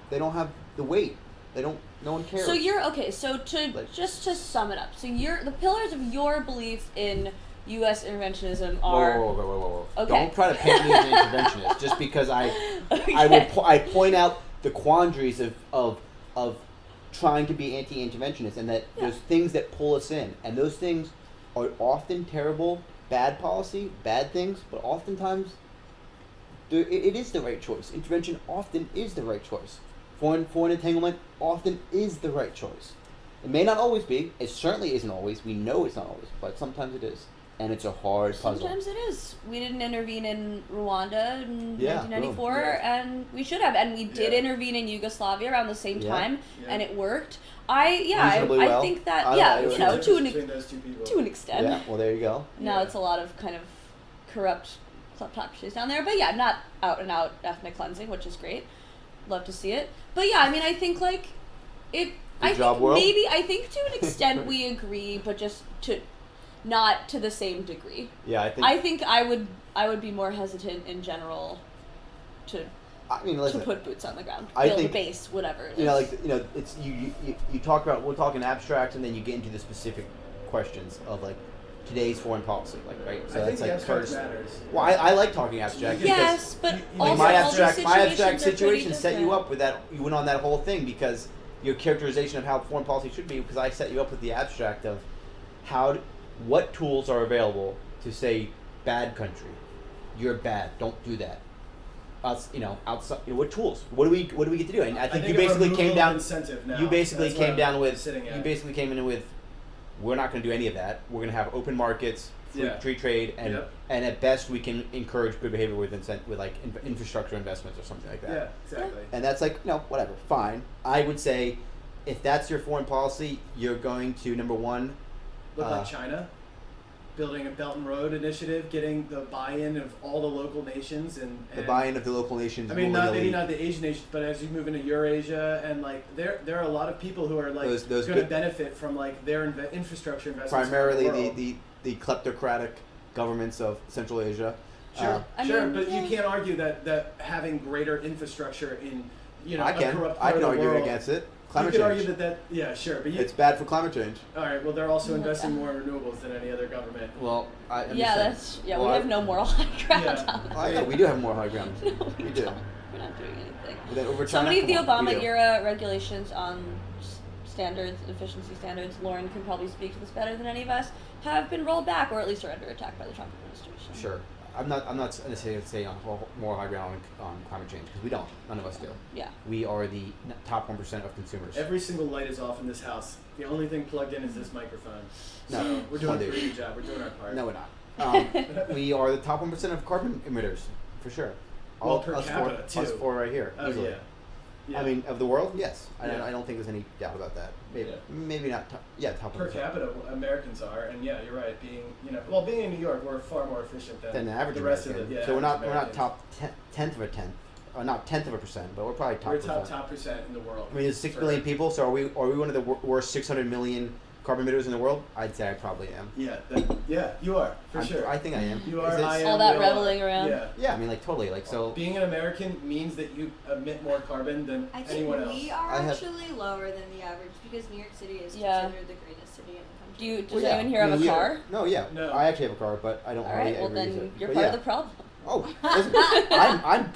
They don't have the weight. They don't. No one cares. So you're okay. So Like- just to sum it up, so the pillars of your belief in U.S. interventionism Whoa, are whoa, whoa, whoa, whoa, whoa. Okay. Don't try to paint me as an interventionist just because I Okay. I point out the quandaries of trying to be anti-interventionist and that there's things that pull us in, and those things are often terrible, bad policy, bad things, but oftentimes it is the right choice. Intervention often is the right choice. Foreign entanglement often is the right choice. It may not always be. It certainly isn't always. We know it's not always, but sometimes it is. And it's a hard puzzle. Sometimes it is. We didn't intervene in Rwanda in Yeah, 1994, boom. Yeah. and we should have. And we did Yeah. intervene in Yugoslavia around the same Yeah. time, Yeah. and it worked. Reasonably I well. think that I yeah, don't know, you know, Difference to between those two people. an extent. Yeah, well, there you go. Now Yeah. it's a lot of kind of corrupt kleptocracies down there, but yeah, not out and out ethnic cleansing, which is great. Love to see it. But yeah, I mean, I think it. I job, think world. maybe to an extent we agree, but just to not to the same degree. Yeah, I think I would be more hesitant in general to I mean, listen. to put boots on the ground, I build think- a base, whatever it is. It's you talk about, we're talking abstracts, and then you get into the specific questions of today's foreign policy, right? So I think that's the abstract first. matters. Well, I like talking abstract Yes, but you- also my all these abstract situations are pretty situation set you different. up with that. You went on that whole thing because your characterization of how foreign policy should be. Because I set you up with the abstract of what tools are available to say bad country, you're bad, don't do that. Outside, what tools? What do we get to do? And I think you a basically came removal down. incentive now. You basically That's what came I'm with. sitting at. You basically came in with, we're not going to do any of that. We're going to have open markets, free trade, and Yep. and at best we can encourage good behavior with infrastructure investments or something like that. Yeah, exactly. And that's whatever, fine. I would say, if that's your foreign policy, you're going to number one. Look like China, building a Belt and Road initiative, getting the buy-in of all the local nations and The buy-in of the local nations. I mean, will maybe really- not the Asian nations, but as you move into Eurasia and there are a lot of people who are Those going to good- benefit from their infrastructure investments. primarily around the world. the kleptocratic governments of Central Asia. Sure, I sure, mean, but yeah. you can't argue that having greater infrastructure in I a can. corrupt I part can of the argue world, against it. You Climate could change. argue yeah, sure, but It's bad for climate change. all right. Well, they're also Yeah. investing more in renewables than any other government. Well, I'm Yeah, just saying. we Well, have no moral high ground Yeah. on I know, we do have more high ground. No, we we do. don't. We're not doing anything. But then over So China, many of the come on, we Obama do. era regulations on standards, efficiency standards, Lauren can probably speak to this better than any of us, have been rolled back or at least are under attack by the Trump administration. Sure. I'm not necessarily saying on more high ground on climate change because we don't. None of us do. Yeah. We are the top 1% of consumers. Every single light is off in this house. The only thing plugged in is this microphone. No, So we're doing a dude. pretty good job. We're doing our part. No, we're not. We are the top 1% of carbon emitters for sure. Well, per us capita, four, us too. four right here. Oh, easily. yeah. Yeah. I mean, of the world, yes. Yeah. I don't think there's any doubt about that. Maybe, Yeah. maybe not. Top Per 1%. capita, Americans are, and yeah, you're right. Being in New York, we're far more efficient than Than the average the rest American. of the. Yeah, so we're not Americans. top tenth of a tenth, or not 1/10%, but we're probably top. We're percent. top percent in the world. I mean, there's 6 For- billion people, so are we one of the worst 600 million carbon emitters in the world? I'd say I probably am. Yeah, you are for sure. I think I am. You Is are. it- I am. All that we all reveling are. around. Yeah. Yeah, I mean, like totally, like so. Being an American means that you emit more carbon than I think anyone else. we are I have- actually lower than the average because New York City is Yeah. considered the greatest city in the Do you? country. Does Well, yeah. anyone here I have mean, a yeah. car? No, yeah. No. I actually have a car, but I don't All hardly right. Well, ever use then it. you're But part yeah. of the problem. Oh, listen,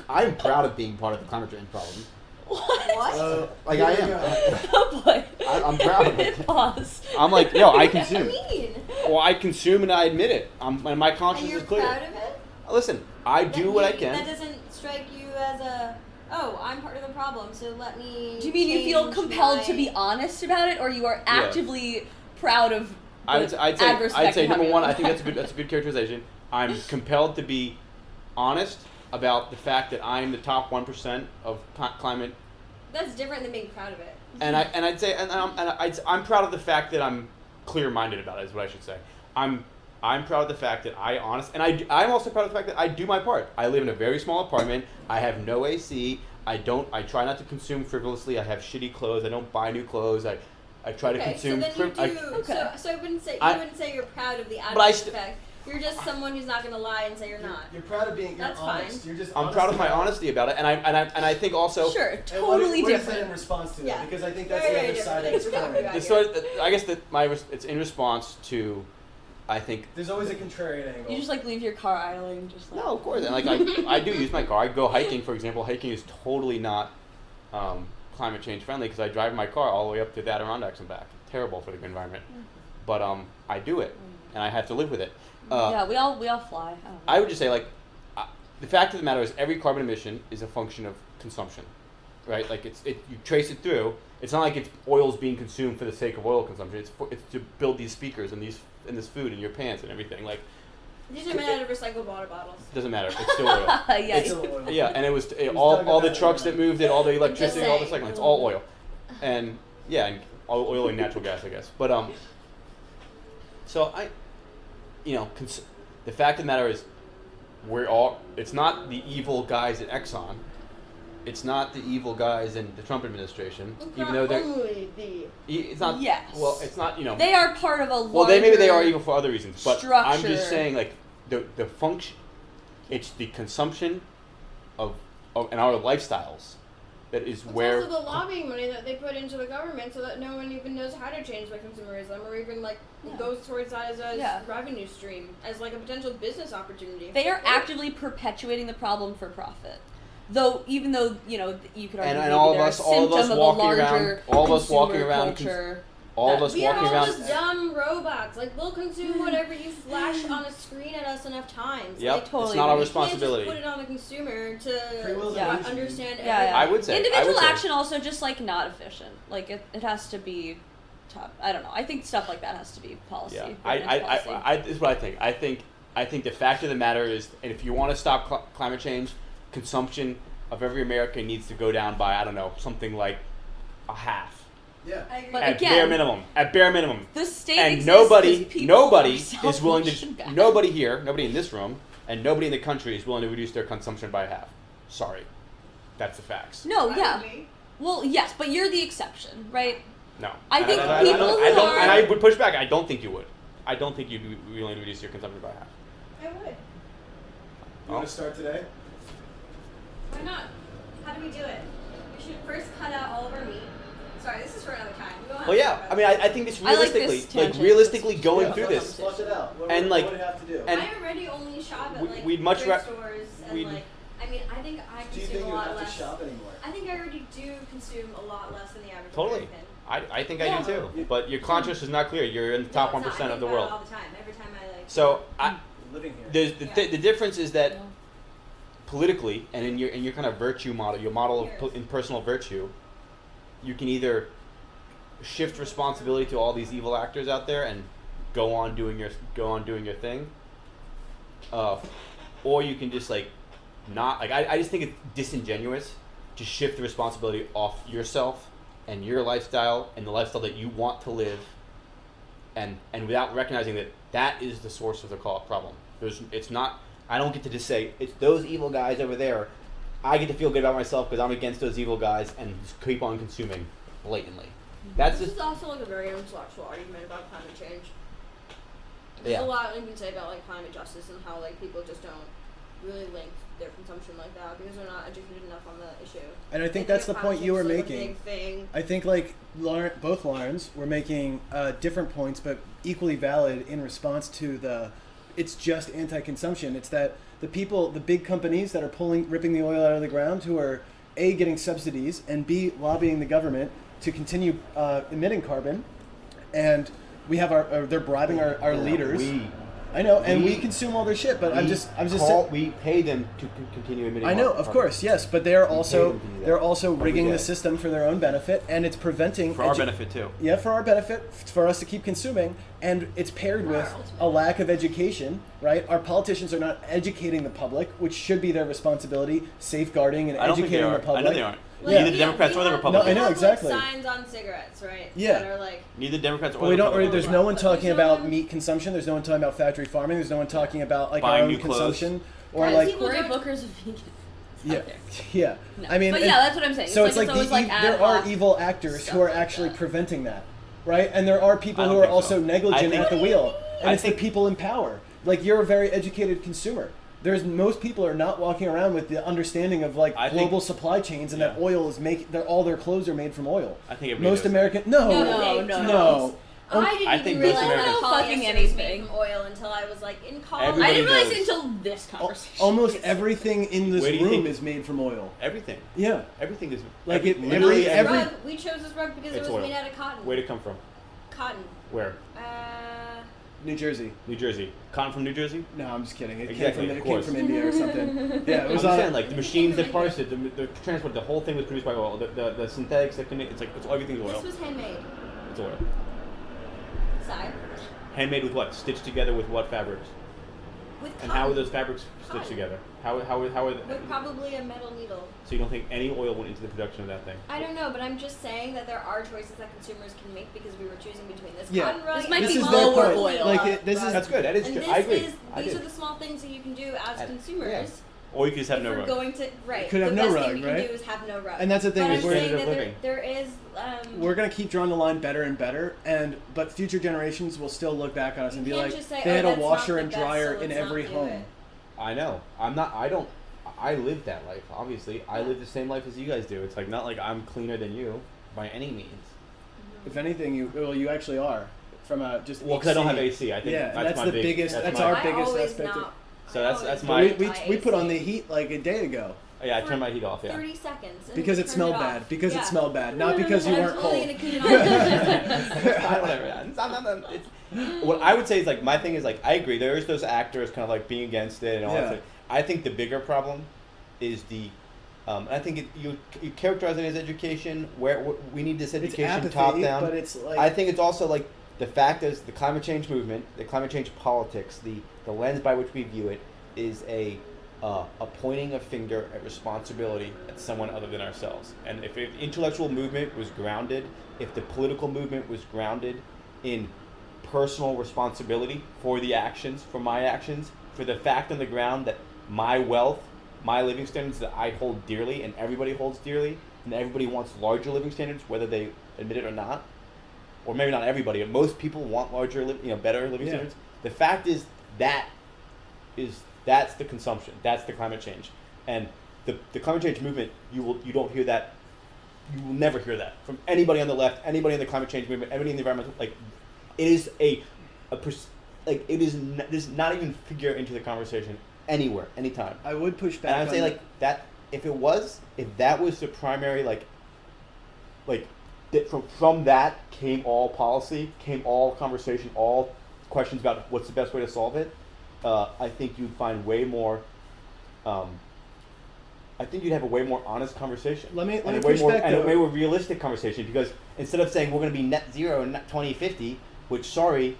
I'm proud of being part of the climate change problem. What? Like Here I we am. go. Oh boy. I'm proud of it. Pause. I'm like, yo, I What does that consume. mean? Well, I consume and I admit it. And my And conscience you're is clear. proud of it? Listen, I do what I can. That doesn't strike you as I'm part of the problem, so let me. Do you mean you feel change compelled to my- be honest about it, or you are actively proud of the I'd say adverse effect you have number on one. your I think life? that's a good characterization. I'm compelled to be honest about the fact that I'm the top 1% of climate, That's different than being proud of it. and I'd say I'm proud of the fact that I'm clear-minded about it. Is what I should say. I'm proud of the fact that I'm also proud of the fact that I do my part. I live in a very small apartment. I have no AC. I try not to consume frivolously. I have shitty clothes. I don't buy new clothes. I try to Okay, consume. so then you do. Okay. So I wouldn't say I- you wouldn't say you're proud of the But I adverse st- effect. You're just someone who's not going to lie and say you're not. You're proud of being. You're That's honest. fine. You're just. I'm honest proud of my about it. honesty about it, and I think also. Sure, And totally what is that in different. response to that? Yeah. Because I think that's Very, the very other side of different this things we're talking coin. about. The sort, I guess that it's in response to, I think. There's always a contrarian angle. You just like leave your car idling, just like. No, of course. And like I do use my car. I go hiking, for example. Hiking is totally not climate change friendly because I drive my car all the way up to the Adirondacks and back. Terrible for the environment. But I do it, and I have to live with it. Yeah, we all fly. I don't know. I would just say the fact of the matter is every carbon emission is a function of consumption, right? Like you trace it through. It's not like it's oil's being consumed for the sake of oil consumption. It's to build these speakers and this food in your pants and everything. Like These are made out of recycled water bottles. it doesn't matter. It's still oil. Yeah. It's a oil. Yeah, and it was dug all up the out of trucks the that moved it, all the electricity, all the saying. cycling. It's all oil, and yeah, and all oil and natural gas, I guess. But so the fact of the matter is, it's not the evil guys at Exxon, it's not the evil guys in the Trump administration, even though they're. only the. It's not. Yes. Well, it's not. You know. They are part of a larger. Well, maybe they are evil for other reasons, but I'm structure. just saying, like the function. It's the consumption of and our lifestyles that is It's where. also the lobbying money that they put into the government so that no one even knows how to change the consumerism or even Yeah. goes towards that as a Yeah. revenue stream, as like a potential business opportunity. They are actively perpetuating the problem for profit. Even though you could argue And maybe all of they're us- a all of us symptom walking a around- larger all of us walking consumer around culture. all of us We are walking all around. just dumb robots. Like, we'll consume whatever you flash on a screen at us enough times. Yep, Like, totally it's not our agree. responsibility. You can't just put it on the consumer Free will to is illusion. understand Yeah, everything. I would say- individual say. action also just like not efficient. Like it has to be top. I don't know. I think stuff like that has to be policy. Yeah, government policy. this is what I think. I think the fact of the matter is, and if you want to stop climate change, consumption of every American needs to go down by, I don't know, something like a half. Yeah. I agree. But At again, bare minimum. At bare minimum. The state And exists nobody 'cause people nobody are is willing selfish to and bad. nobody here, nobody in this room, and nobody in the country is willing to reduce their consumption by half. Sorry. That's the facts. No, I yeah. agree. Well, yes, but you're the exception, right? No. I think don't- people I who don't, are- and I would push back. I don't think you would. I don't think you'd be willing to reduce your consumption by half. I would. You Oh. want to start today? Why not? How do we do it? We should first cut out all of our meat. Sorry, this is for another time. We don't have Well, to yeah. talk I about mean, this. I think this I like this realistically, tangent. realistically going Yeah, through flush- this, Flush it out. What And, would- like- what would it have to do? and- I already only shop at like we'd much thrift ra- stores and we'd- like. I mean, I think I do you consume think a you would lot have to less. shop anymore? I think I already do consume a lot less than the average Totally. American. I think I Yeah. do too. But your conscience is not clear. You're in the top No, it's 1% not. I of the think about world. it all the time. Every time I like. So living here. There's the difference is that Yeah. politically and in your kind of virtue model, your model of in personal virtue, you can either shift responsibility to all these evil actors out there and go on doing your thing, or you can just like not like I just think it's disingenuous to shift the responsibility off yourself and your lifestyle and the lifestyle that you want to live, and without recognizing that is the source of the problem. It's not. I don't get to just say it's those evil guys over there. I get to feel good about myself because I'm against those evil guys and just keep on consuming blatantly. That's This just is also like a very intellectual argument about climate change. There's Yeah. a lot you can say about like climate justice and how like people just don't really link their consumption like that because they're not educated enough on the issue. And I think They that's the climate point you change were is, like, a making. big thing. I think like both Laurens were making different points, but equally valid in response to it's just anti-consumption. It's that the big companies that are ripping the oil out of the ground, who are A, getting subsidies, and B, lobbying the government to continue emitting carbon, and we have they're bribing our leaders. I know, and we consume all their shit, but we pay them to continue emitting. I know, of course, yes, but they're also them to do that. they're also rigging the day. system for their own benefit, and it's preventing For our benefit too. Yeah, for our benefit, for us to keep consuming, and it's paired with a lack of education, right? Our politicians are not educating the public, which should be their responsibility, safeguarding and I don't think they educating are. the public. I know they aren't. Yeah. Neither the Democrats or the Republicans. No, I know, We have, exactly. Like, signs on cigarettes, right? Yeah. That are like. Neither Democrats or But we the don't. Republicans. There's no one But talking there's no about one- meat consumption. There's no one talking about factory farming. There's no one talking about like our Buying own new clothes. consumption or Guys, like people Cory don't- Booker's a vegan. yeah, out there. yeah. No. I mean, but and- yeah, that's what I'm saying. So it's like like always the, like ad there are hoc evil actors stuff who are like actually that. preventing that, right? And there are people I who don't are think also so. negligent I at the think- wheel, and I it's the think- people in power. Like you're a very educated consumer. Most people are not walking around with the understanding of like I think- global supply chains and that Yeah. oil is all their clothes are made from oil. I think everybody Most knows American No, They no. no. I didn't I even think realize most that Americans- Fucking polyester was anything. made from oil until I was like in college. Everybody I didn't realize knows. it until this Al- conversation. Almost everything in this Where do you room think- is made from oil. Everything. Yeah. Everything is Like it- literally every- Rug, we chose this rug because It's it was oil. made out of cotton. Where'd it come from? Cotton. Where? New Jersey. New Jersey. Cotton from New Jersey? No, I'm just kidding. It Exactly, of came course. from India or something. Yeah, it I'm was just on. saying, like the machines that parsed it, the transport, the whole thing was produced by oil. The synthetics that it's everything's oil. This was handmade. It's oil. Side. Handmade with what? Stitched together with what fabrics? With And cotton. how are those fabrics stitched Cotton. together? How are With probably a metal needle. So you don't think any oil went into the production of that thing? I don't know, but I'm just saying that there are choices that consumers can make because we were choosing between this Yeah. cotton rug This might and be This is a their lower point. oil. Like this is rug. That's good. That is And true. this I agree. is I these do. are the small things that you can do as And- consumers. yeah. Or you could just have If no we're rug. going to right, Could have the no best rug, thing we right? can do is have no rug. And that's the thing, But is I'm we're- saying that living. there is. we're gonna keep drawing the line better and better, but future generations will still look back on us and be You can't like, just say, they "Oh, had a that's not washer the and best, dryer so in let's not every do home. it." I know. I'm not. I don't. I lived that life. Obviously, I live the same life as you guys do. It's like not like I'm cleaner than you by any means. If anything, you actually are from a just. Well, because I don't have AC. I think Yeah, that's that's my the biggest- That's that's my, our I biggest always aspect of- not- So I that's- always that's not my- We put on the AC. heat like a day ago Yeah, I turned my heat off. Yeah. 30 seconds. and because it turned smelled off. bad. Because Yeah. it smelled bad, not because you I'm weren't totally cold. gonna clean it off. Whatever. What I would say is like my thing is like I agree. There's those actors kind of like being against it and all Yeah. that stuff. I think the bigger problem is the. I think you characterize it as education. Where we need this It's education apathy, top down. but it's like I think it's also like the fact is the climate change movement, the climate change politics, the lens by which we view it is a pointing a finger at responsibility at someone other than ourselves. And if intellectual movement was grounded, if the political movement was grounded in personal responsibility for the actions, for my actions, for the fact on the ground that my wealth, my living standards that I hold dearly and everybody holds dearly, and everybody wants larger living standards, whether they admit it or not, or maybe not everybody, but most people want larger, better living Yeah. standards. The fact is that's the consumption, that's the climate change, and the climate change movement. You don't hear that. You will never hear that from anybody on the left, anybody in the climate change movement, anybody in the environmental. Like, it is it does not even figure into the conversation anywhere, anytime. I would push back. And I'd on say like that if that was the primary like that from that came all policy, came all conversation, all questions about what's the best way to solve it, I think you'd find way more. I think you'd have a way more honest conversation. Let me and a way push more back, and a though. way more realistic conversation, because instead of saying we're going to be net zero in 2050, which sorry,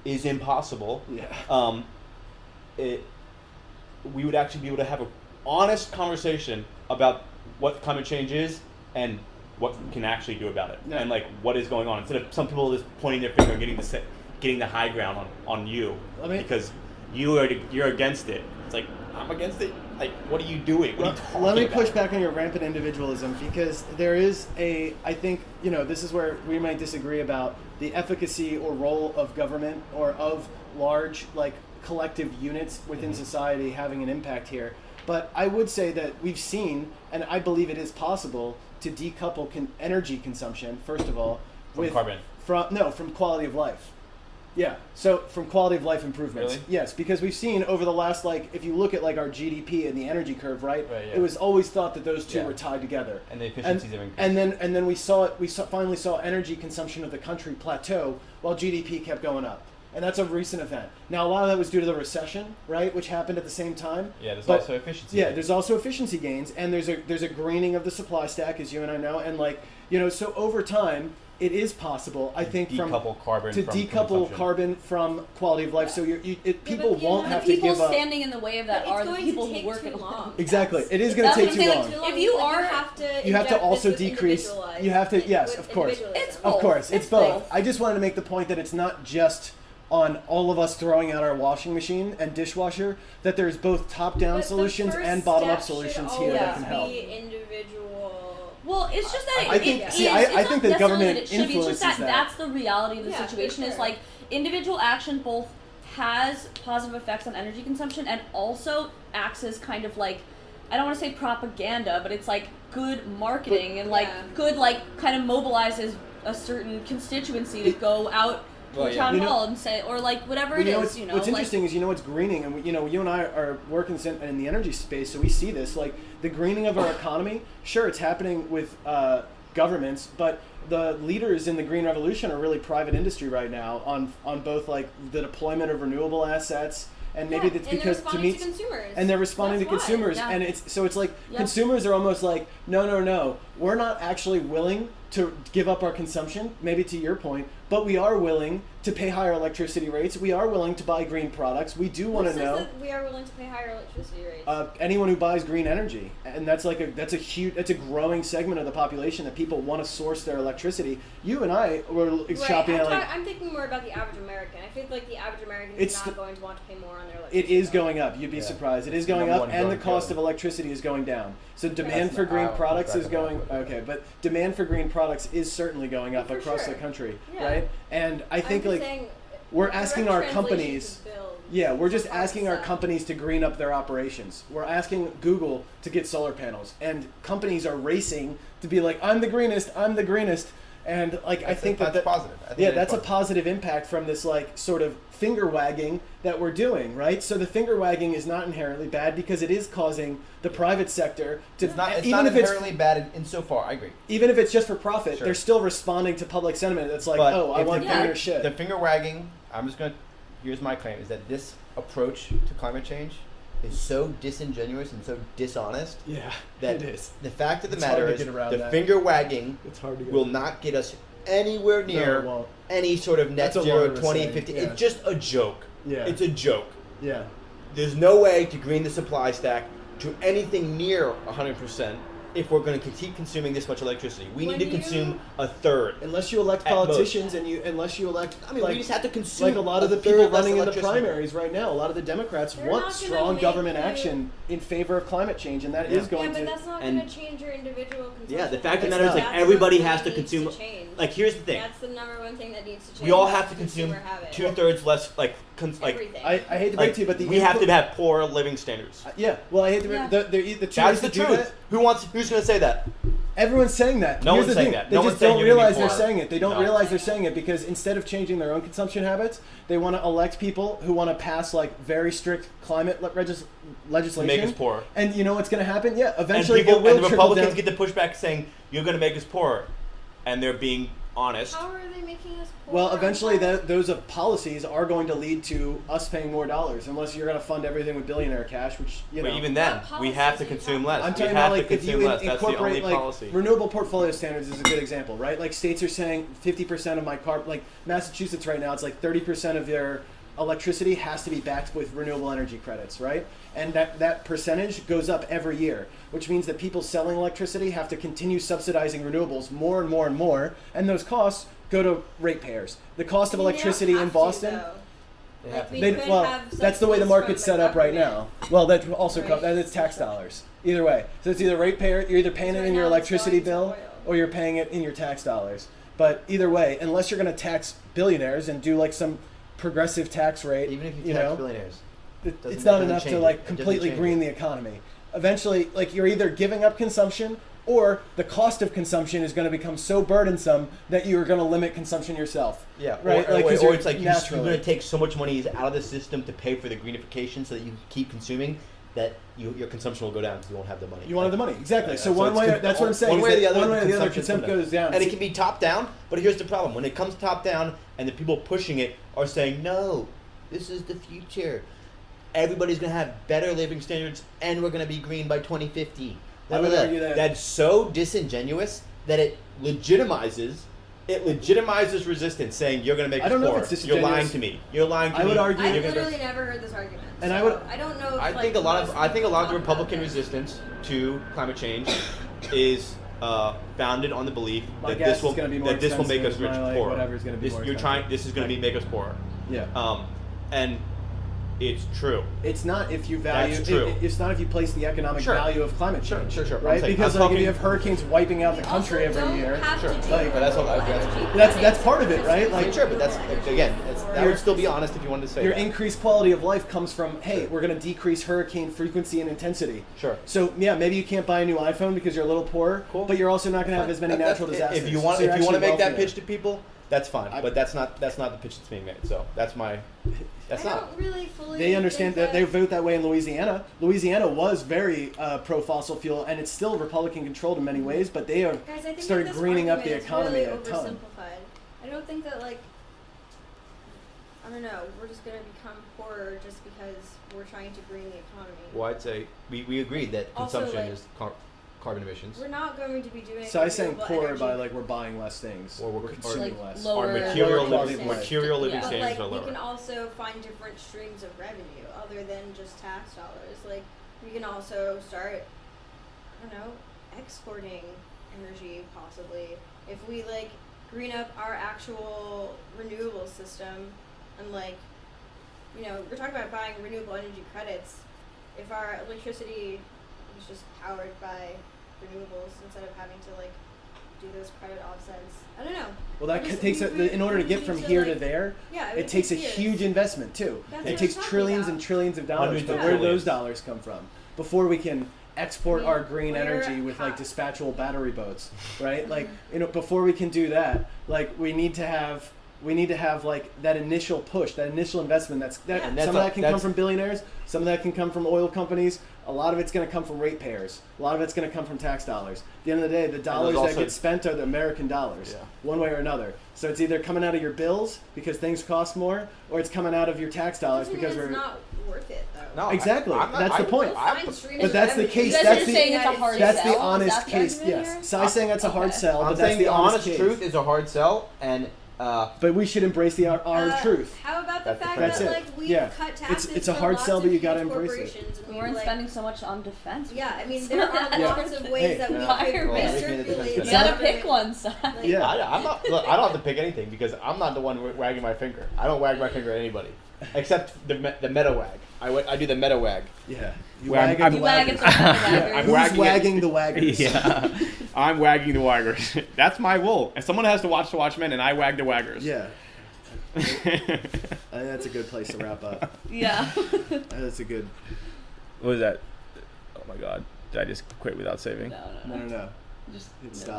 is impossible. Yeah. We would actually be able to have an honest conversation about what climate change is and what we can actually do about it, Yeah. and like what is going on, instead of some people just pointing their finger and getting the high ground on you because you're against it. It's like, I'm against it. Like, what are you doing? What are you talking Let me about? push back on your rampant individualism, because there is I think, this is where we might disagree about the efficacy or role of government or of large, like, collective units within society having an impact here. But I would say that we've seen, and I believe it is possible, to decouple energy consumption, first of all, From carbon. From quality of life. Yeah, so from quality of life improvements. Really? Yes, because we've seen over the last, if you look at our GDP and the energy curve, right? Right, yeah. It was always thought that those two Yeah. were tied together. And the efficiencies have increased. And then we finally saw energy consumption of the country plateau while GDP kept going up. And that's a recent event. Now, a lot of that was due to the recession, right, which happened at the same time. Yeah, there's But- also efficiency. Yeah, there's also efficiency gains, and there's a greening of the supply stack, as you and I know, and so over time, it is possible, I think, decouple carbon to from decouple consumption. carbon from quality of life. So people but, won't The have to people give up. standing in the way of that But are it's the going people to who take work too in long. Exactly, it is going That's to what take I'm too saying, long. If you are- you have to You have to inject also this with decrease. individualize You have to, it yes, with of course. individualism. It's Of both. course, it's It's both. both. I just wanted to make the point that it's not just on all of us throwing out our washing machine and dishwasher, that there's both top-down But the solutions first and bottom-up step should solutions here that always can help. be individual. Well, it's just that I think- it see, is- I it's not think that necessarily government that it should be. It's influences just that. that's the reality of the Yeah, for situation. Is sure. like individual action both has positive effects on energy consumption and also acts as kind of like, I don't want to say propaganda, but it's like good marketing and like Yeah. good kind of mobilizes a certain constituency to go out to Well, a yeah. town You know- hall and say, or like whatever Well, it what's, is. You know, what's like, interesting is what's greening, and you and I are working in the energy space, so we see this the greening of our economy. Sure, it's happening with governments, but the leaders in the green revolution are really private industry right now on both the deployment of renewable assets, and maybe Yeah, that's and because they're to responding meet to consumers. and they're responding That's to why. consumers, Yeah. and it's like Yeah. consumers are almost like no, we're not actually willing to give up our consumption, maybe to your point, but we are willing to pay higher electricity rates. We are willing to buy green products. We do want Who to says know that we are willing to pay higher electricity rates. anyone who buys green energy, and that's a growing segment of the population that people want to source their electricity. You and I were shopping at I'm thinking more about the average American. I feel like the average American It's is the- not going to want to pay more on their it electricity. is bill. going up. You'd be Yeah. surprised. It is It's the going number up, one and the growing cost killer. of electricity is going down. So demand That's for not- green I'll products keep is track of going. that. Okay, but demand for green products is certainly going up For across sure. the country, Yeah. right? And I think I'm just saying, we're direct asking our translation companies. to build Yeah, we're just hard asking our stuff. companies to green up their operations. We're asking Google to get solar panels, and companies are racing to be like, I'm the greenest, and I think that's positive. I think yeah, it is that's a positive. positive impact from this sort of finger wagging that we're doing, right? So the finger wagging is not inherently bad because it is causing the private sector to It's not even if inherently bad insofar. I agree. even if it's just for profit, Sure. they're still responding to public sentiment. That's like, But oh, I if want the greener finger- shit. The finger wagging. Here's my claim: is that this approach to climate change is so disingenuous and so dishonest yeah, that it is. the fact of the It's hard matter to is get around the that. finger wagging It's hard to get. will not get us anywhere No, near it won't. any sort of net That's a zero longer 2050. saying, yeah. It's just a joke. Yeah. It's a joke. Yeah. There's no way to green the supply stack to anything near 100% if we're going to keep consuming this much electricity. We When need to you- consume a third. Unless you elect At most. politicians unless you elect, I mean, we just have to consume like a lot of the a third people less running in the electricity. primaries right now. A lot of the Democrats They're want not gonna strong make government you- action in favor of climate change, and that is Yeah. going Yeah, but to. that's not and- going to change your individual consumption. Yeah, the fact of the It's matter is, not. like, That's everybody what has to needs consume. change. Like, here's the thing: That's the number one thing that needs to change. we all have to consume consumer habit. 2/3 less. Like Everything. I hate to break to you, but the we have input- to have poor living standards. Yeah, well, I hate to Yeah. the two That's ways the to do truth. that. Who's going to say that? Everyone's saying that. No Here's one's the saying thing. that. They No just one's saying don't you're gonna realize be they're poor. saying it. They don't No. realize they're saying it because instead of changing their own consumption habits, they want to elect people who want to pass very strict climate legislation. Make us poor. And you know what's going to happen? Yeah, And eventually people it will and the trickle Republicans down. get the pushback saying you're going to make us poorer, and they're being honest. How are they making us poor? Well, eventually those policies are going to lead to us paying more dollars, unless you're going to fund everything with billionaire cash, which, you know. But even then, What we have to policies consume you less. I'm We talking have about, like, to if you consume less. That's the only incorporate, like, policy. renewable portfolio standards is a good example, right? Like, states are saying 50% of my like Massachusetts right now, it's like 30% of their electricity has to be backed with renewable energy credits, right? And that percentage goes up every year, which means that people selling electricity have to continue subsidizing renewables more and more and more, and those costs go to ratepayers. The cost of I mean, they electricity don't in have Boston, To, though. They Like, have to. we they, could well, have that's the way the subsidies market's from set the up right now. government. Well, that also Right. that's tax dollars. Either way, so it's either ratepayer, you're either paying Because it in right your now it's electricity going to bill, oil. or you're paying it in your tax dollars. But either way, unless you're going to tax billionaires and do like some progressive tax rate, Even if you know, tax billionaires. doesn't- it's not doesn't enough change to it. like It doesn't completely change green it. the economy. Eventually, like you're either giving up consumption, or the cost of consumption is going to become so burdensome that you're going to limit consumption yourself. Yeah, right. Or, like, 'cause or you're it's like you're naturally. going to take so much money out of the system to pay for the greenification so that you keep consuming that your consumption will go down because you won't have the money. You wanted the money, exactly. Yeah, so so one it's way, con- that's what I'm saying. one is way or that the other, one way or the other, consumption's consumption coming goes down. And it can be top down, but here's the problem: when it comes top down, and the people pushing it are saying, "No, this is the future. Everybody's going to have better living standards, and we're going to be green by 2050." I would argue that- That's so disingenuous that it legitimizes resistance, saying you're going to make I us don't know if poor. it's You're lying disingenuous. to me. You're lying to I me. would argue- I've You're gonna- literally never heard this argument. And so I would- I don't know. If, I like, think a lot most of the people talk about Republican this. resistance to climate change is founded on the belief My that gas this will is gonna be more that this will make us expensive, rich my, like, poorer. whatever's gonna be this, more you're expensive. trying. This is going to make us poorer. Yeah. And it's true. It's not if you value. That's true. It's not if you place the economic Sure. value of climate Sure, change. sure. I'm Right, saying- because I'm like if talking- you have hurricanes wiping out the We country also every don't year. have Sure. to do Like, but that's all- renewable that's- energy that's credits part of it, right? just Like- to Sure, but that's prepare again. That Your- would still be honest if you wanted to say Your that. increased quality of life comes from, hey, we're going to decrease hurricane frequency and intensity. Sure. So yeah, maybe you can't buy a new iPhone because you're a little poorer, Cool. but you're also not going to have as many That's- natural disasters. If you want, So you're if you want to actually make that wealthier. pitch to people, that's fine. I- But that's not the pitch that's being made. So that's my. That's I not. don't really fully. They understand think that they vote that way in Louisiana. Louisiana was very pro fossil fuel, and it's still Republican controlled in many ways, but they have Guys, I think started that this greening up the argument is economy really a ton. oversimplified. I don't think that like. I don't know. We're just gonna become poorer just because we're trying to green the economy. Well, I'd say we agreed that Also, consumption like- is carbon emissions. We're not going to be doing. So I was saying renewable poorer energy. by like we're buying less things, Or we're- we're or, consuming like, less. lower- Our material Lower quality living of life. material living Yeah. But standards like are we lower. can also find different streams of revenue other than just tax dollars. Like we can also start, I don't know, exporting energy possibly if we like green up our actual renewable system and like, you know, we're talking about buying renewable energy credits. If our electricity was just powered by renewables instead of having to like do those credit offsets, I don't know. Well, I that just- takes we- in order to we get need from to, here to like- there. Yeah, It takes a years. huge investment too. That's It what takes I'm talking trillions about. and trillions of dollars. Hundreds But of where do trillions. those dollars come from? Before we can export our green Where- energy with like how- dispatchable battery boats, right? Like, you know, before we can do that, like we need to have like that initial push, that initial investment. Yeah. And Some of that can come that's- from billionaires. Some of that can come from oil companies. A lot of it's going to come from ratepayers. A lot of it's going to come from tax dollars. At the end of the day, the dollars that also- get spent are the American dollars, Yeah. one way or another. So it's either coming out of your bills because things cost more, or it's coming out of your tax dollars Doesn't because mean we're it's not worth it though. No, Exactly. That's the point. But that's the case. You guys That's are the- saying it's a hard That's sell? the honest Is that the case. argument Yes. here? So I'm saying that's a hard Okay. sell, I'm but that's saying the the honest honest case. truth is a hard sell, and But we should embrace the our truth. How about the That's the fact premise. that That's it. like we Yeah. cut taxes? It's a for hard lots sell, of but you gotta huge embrace it. corporations, and We we, weren't like, spending so much on defense. Yeah, I mean there are Yeah. lots of ways Hey, that we why could are we- recirculate. You You gotta that pick revenue. one side. Like, Yeah. I'm not. Look, I don't have to pick anything because I'm not the one wagging my finger. I don't wag my finger at anybody, except the meta wag. I do the meta wag. Yeah. You Well, wag I'm- at the You wag at waggers. the waggers. I'm Who's wagging it. wagging the waggers? Yeah, I'm wagging the waggers. That's my role. And someone has to watch the Watchmen, and I wag the waggers. Yeah. I think that's a good place to wrap up. Yeah. That's a good. What was that? Oh my God! Did I just quit without saving? No. No. Just Stop.